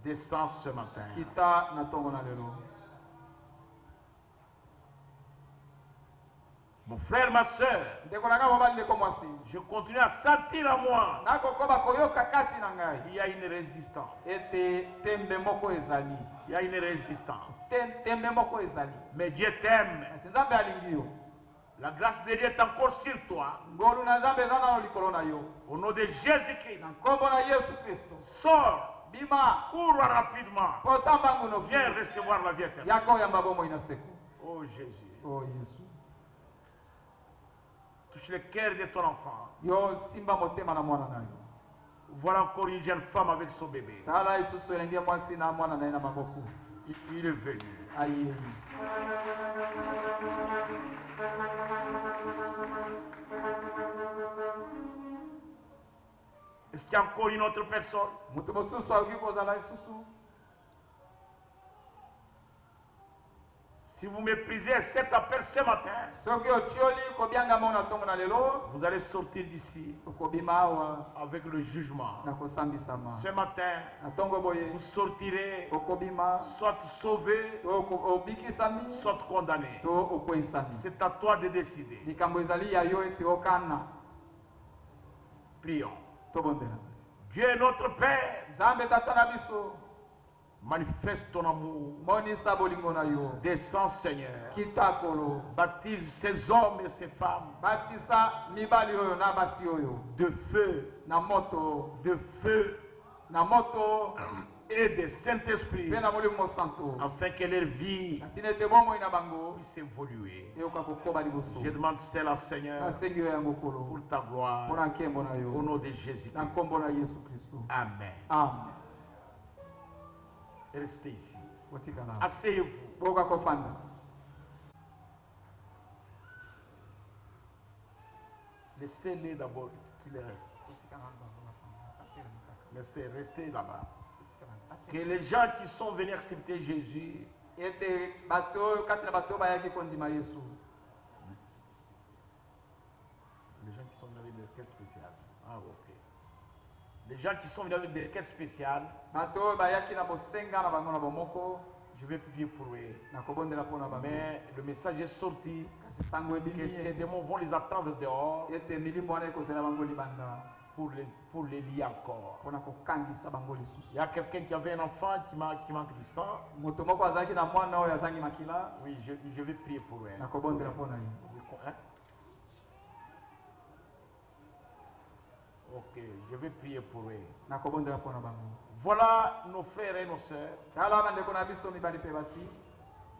descends ce matin. kita na ntongo na lelo. Mon frère, ma soeur, Ndeko na ngai mobali ndeko mwasi je continue à sentir en moi nakokoba koyoka kati na ngai qu'il y a une résistance. ete tembe moko ezali Il y a une résistance. tembe moko ezali Mais Dieu t'aime. kasi Nzambe alingi yo. La grâce de Dieu est encore sur toi. ngolu na Nzambe eza nano likolo na yo. Au nom de Jésus-Christ, Na nkombo na Yesu Kristo sors, bima cours rapidement. kotambangu no Viens recevoir la vie éternelle. yaka oyamba bomoi na seko. Oh Jésus, O Yesu touche le cœur de ton enfant. yo simba motema na mwana na yo. Voilà encore une jeune femme avec son bébé. tala lisusu elenge mwasi na mwana na ye na maboko Il est venu. ayei. Est-ce qu'il y a encore une autre personne? Moto mosusu akoki kozala lisusu. Si vous méprisez cet appel ce matin, Soki otioli kobiangama na ntongo na lelo vous allez sortir d'ici okobima awa avec le jugement. na kosambisama. Ce matin, Na ntongo boye vous sortirez okobima soit sauvé, to obikisami soit condamné. to okweyisami. C'est à toi de décider. Likambo ezali ya yo ete okana. Prions. Tobondela. Dieu est notre Père. Nzambe tata na biso Manifeste ton amour. monisa bolingo na yo. Descends, Seigneur. Kitakolo Baptise ces hommes et ces femmes batisa mibali oyo na basi oyo de feu, na moto na moto et de Saint-Esprit, mpe na molimo santo afin que leur vie na ntina ete bomoi na bango puisse évoluer. eyoka kokoba liboso. Je demande cela, Seigneur, nasengi yo yango kolo pour ta gloire, mpona nkembo na au yo nom de Jésus-Christ. na nkombo na Yesu Kristo. Amen. Amen. Restez ici. Kotikala Asseyez-vous. boka kofanda. Laissez-les d'abord qu'ils restent. Laissez, restez là-bas. Que les gens qui sont venus accepter Jésus, ete bato kati na bato bayaki kondima Yesu. les gens qui sont venus avec des quêtes spéciales. Ah, ok. Les gens qui sont venus avec des quêtes spéciales, Bato bayaki na bosenga na bango na bomoko je vais prier pour eux. na kobondela mpona bango. Mais le message est sorti Kasi sango que ebimi ces démons vont les attendre dehors ete milimo wana ekozela bango libanda pour les lier encore. mpona kokangisa bango Il lisusu. y a quelqu'un qui avait un enfant qui manque du sang. Moto moko azalaki na mwana oyo azangi makila Oui, je vais prier pour eux. na kobondela mpona ye. Ok, je vais prier pour eux. nakobondela mpona bango. Voilà nos frères et nos sœurs. Tala bandeko na biso mibali mpe basi.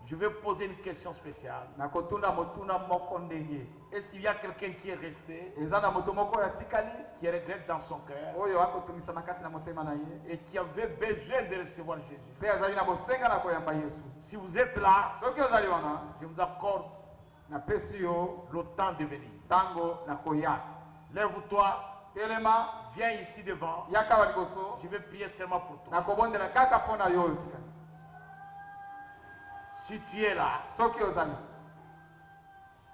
Je vais poser une question spéciale. Nakotunda motuna moko ndenge. Est-ce qu'il y a quelqu'un qui est resté, eza na moto moko ya tikali qui regrette dans son cœur oyo akotungisa na kati na motema na ye et qui avait besoin de recevoir Jésus? mpe azali na bosenga na koyamba Yesu? Si vous êtes là, soki ozali wana je vous accorde napesi yo le temps de venir. tango na koya. Lève-toi, telema viens ici devant. yaka wa liboso. Je vais prier seulement pour toi. nakobondela kaka mpona yo oyo tikali. Si tu es là, soki ozali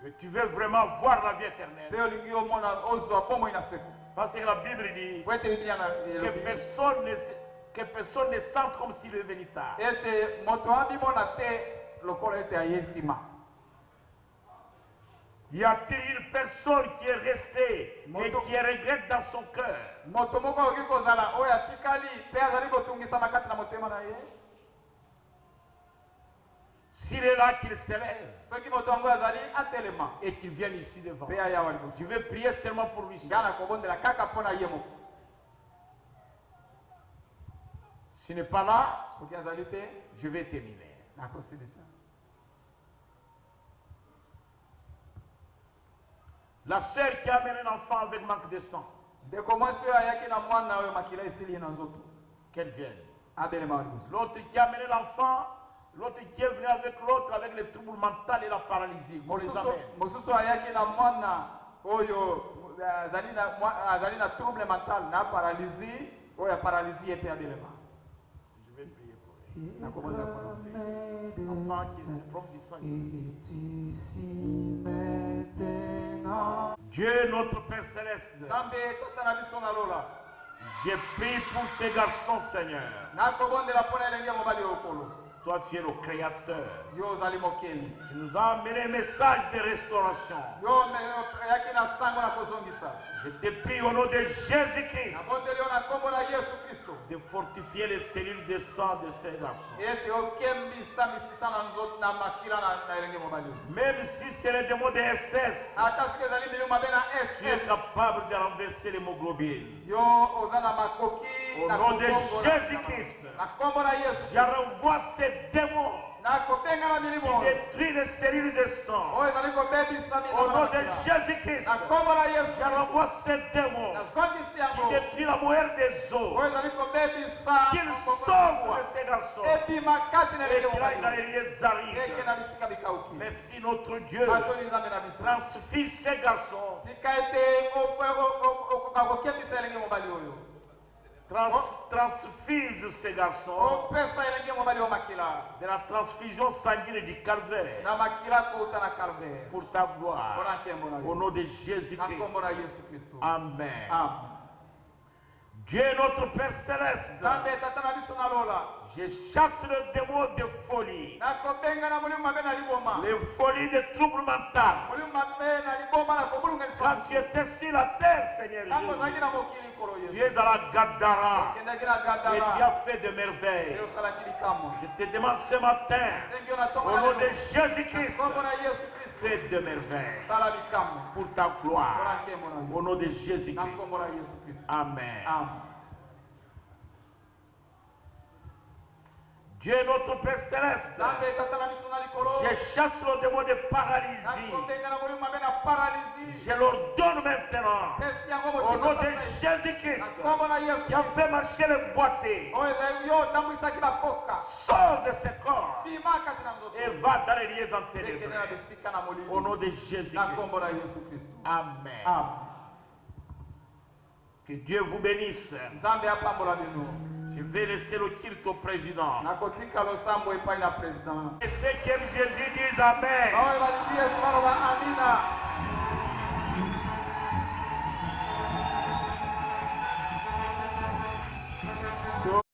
et tu veux vraiment voir la vie éternelle, mpe olingi omona ozwa bomoi na seko parce que la Bible dit po ete biblia que personne ne sente comme s'il est venu tard. ete moto abimona te lokola ete aye nsima. Y a-t-il une personne qui est restée et qui regrette dans son cœur? moto moko okoki kozala oyo atikali mpe azali kotungisa na kati na motema na ye? S'il est là, qu'il s'élève soki moto yango azali atelema et qu'il vienne ici devant. mpe aya wa liboso. Je vais prier seulement pour lui. nga nakobondela kaka mpona ye moko. S'il n'est pas là, soki azali te je vais terminer. nakosilisa. La sœur qui a amené un enfant avec manque de sang, ndeko mwasi oyo ayaki na mwana oyo makila esili ye na nzoto qu'elle vienne. abelema wa liboso. L'autre qui a amené l'enfant, l'autre qui est venu avec l'autre avec les troubles mentaux et la paralysie. On les amène. mosusu ayaki na mwana oyo azali na trouble mental na paralysie oyo aparalysie ye mpe abelema. Je vais prier pour lui. Enfant qui est proche du sang. Dieu notre Père Céleste, nzambe tata na biso na lola je prie pour ces garçons, Seigneur. nakobondela mpona elenge ya mobali oyo okolo. Toi, tu es le Créateur. yo ozali mokeli. Tu nous as amené un message de restauration. yo ayaki na sango na kozongisa. Je te prie au nom de Jésus-Christ nabondeli yo na nkombo na yesu kristo de fortifier les cellules de sang de ces garçons. ete okembisa misisa na nzoto na makila na elenge mobali oyo. Même si c'est le démon de SS, ata soki ezali milimo mabe na tu es ss capable de renverser l'hémoglobine. yo oza na makoki Au na nom de kokongola. Jésus-Christ, na nkombo na yesu je renvoie ces démons nakobenga na milimo qui oyo détruisent les cellules de sang. oyo ezali kobebisa Au nom de milimo Jésus-Christ, na nkombo na yesu je renvoie ces démons nazongisi qui yango détruisent la moelle des os. oyo ezali kobebisa Qu'ils sortent de ces garçons ebima kati na et elenge qu'ils aillent dans mobali les lieux eke arides. na bisika bikauki. Merci notre Dieu. batoni nzambe na biso Transfige ces garçons. tika ete okoka kokendisa elenge mobali oyo Transfige ces garçons opesa elenge mobali oyo makila de la transfusion sanguine du calvaire na makila kouta na calvaire pour ta gloire. mpona nkembo na Au yo nom de na Jésus-Christ. nkombo na yesu kristo. Amen. amen. Dieu notre Père Céleste, nzambe tata na biso na lola je chasse le démon de folie, nakobenga na molimo mabe na liboma les folies de troubles mentaux. molimo mabe na liboma na kobulunganisa Quand tu étais sur la terre, Seigneur ntango ozalaki Jésus, na mokili nkolo tu yesu es à la Gadara okendaki na et tu gadara as fait de merveilles. e osalaki likambo. Je te demande ce matin, sengi yo na ntongo au na nom de lelo Jésus-Christ, nkombo na yesu kristo fais de merveilles sala likambo pour ta mpona gloire. nkembo na Au yo nom de na Jésus-Christ. nkombo na yesu kristo. Amen. amen. Dieu notre Père Céleste, nzambe tata na biso na likolo je chasse le démon de paralysie. nakobenga na molimo mabe na paralysie Je l'ordonne maintenant, pesi yango au nom de na Jésus-Christ, nkombo na yesu qui a fait marcher les boités, oyo ezali yo otambwisaki bakoka sors de ce corps bima kati na nzoto et va dans les lieux ekende na enténébrés. bisika na Au nom molimo de na Jésus-Christ. nkombo na yesu kristo. Amen. amen. Que Dieu vous bénisse. nzambe apambola bino. Je vais laisser le culte au président. nakotika losambo epai na president Et ceux qui aiment Jésus disent Amen. oyo balingi yesu baloba amina.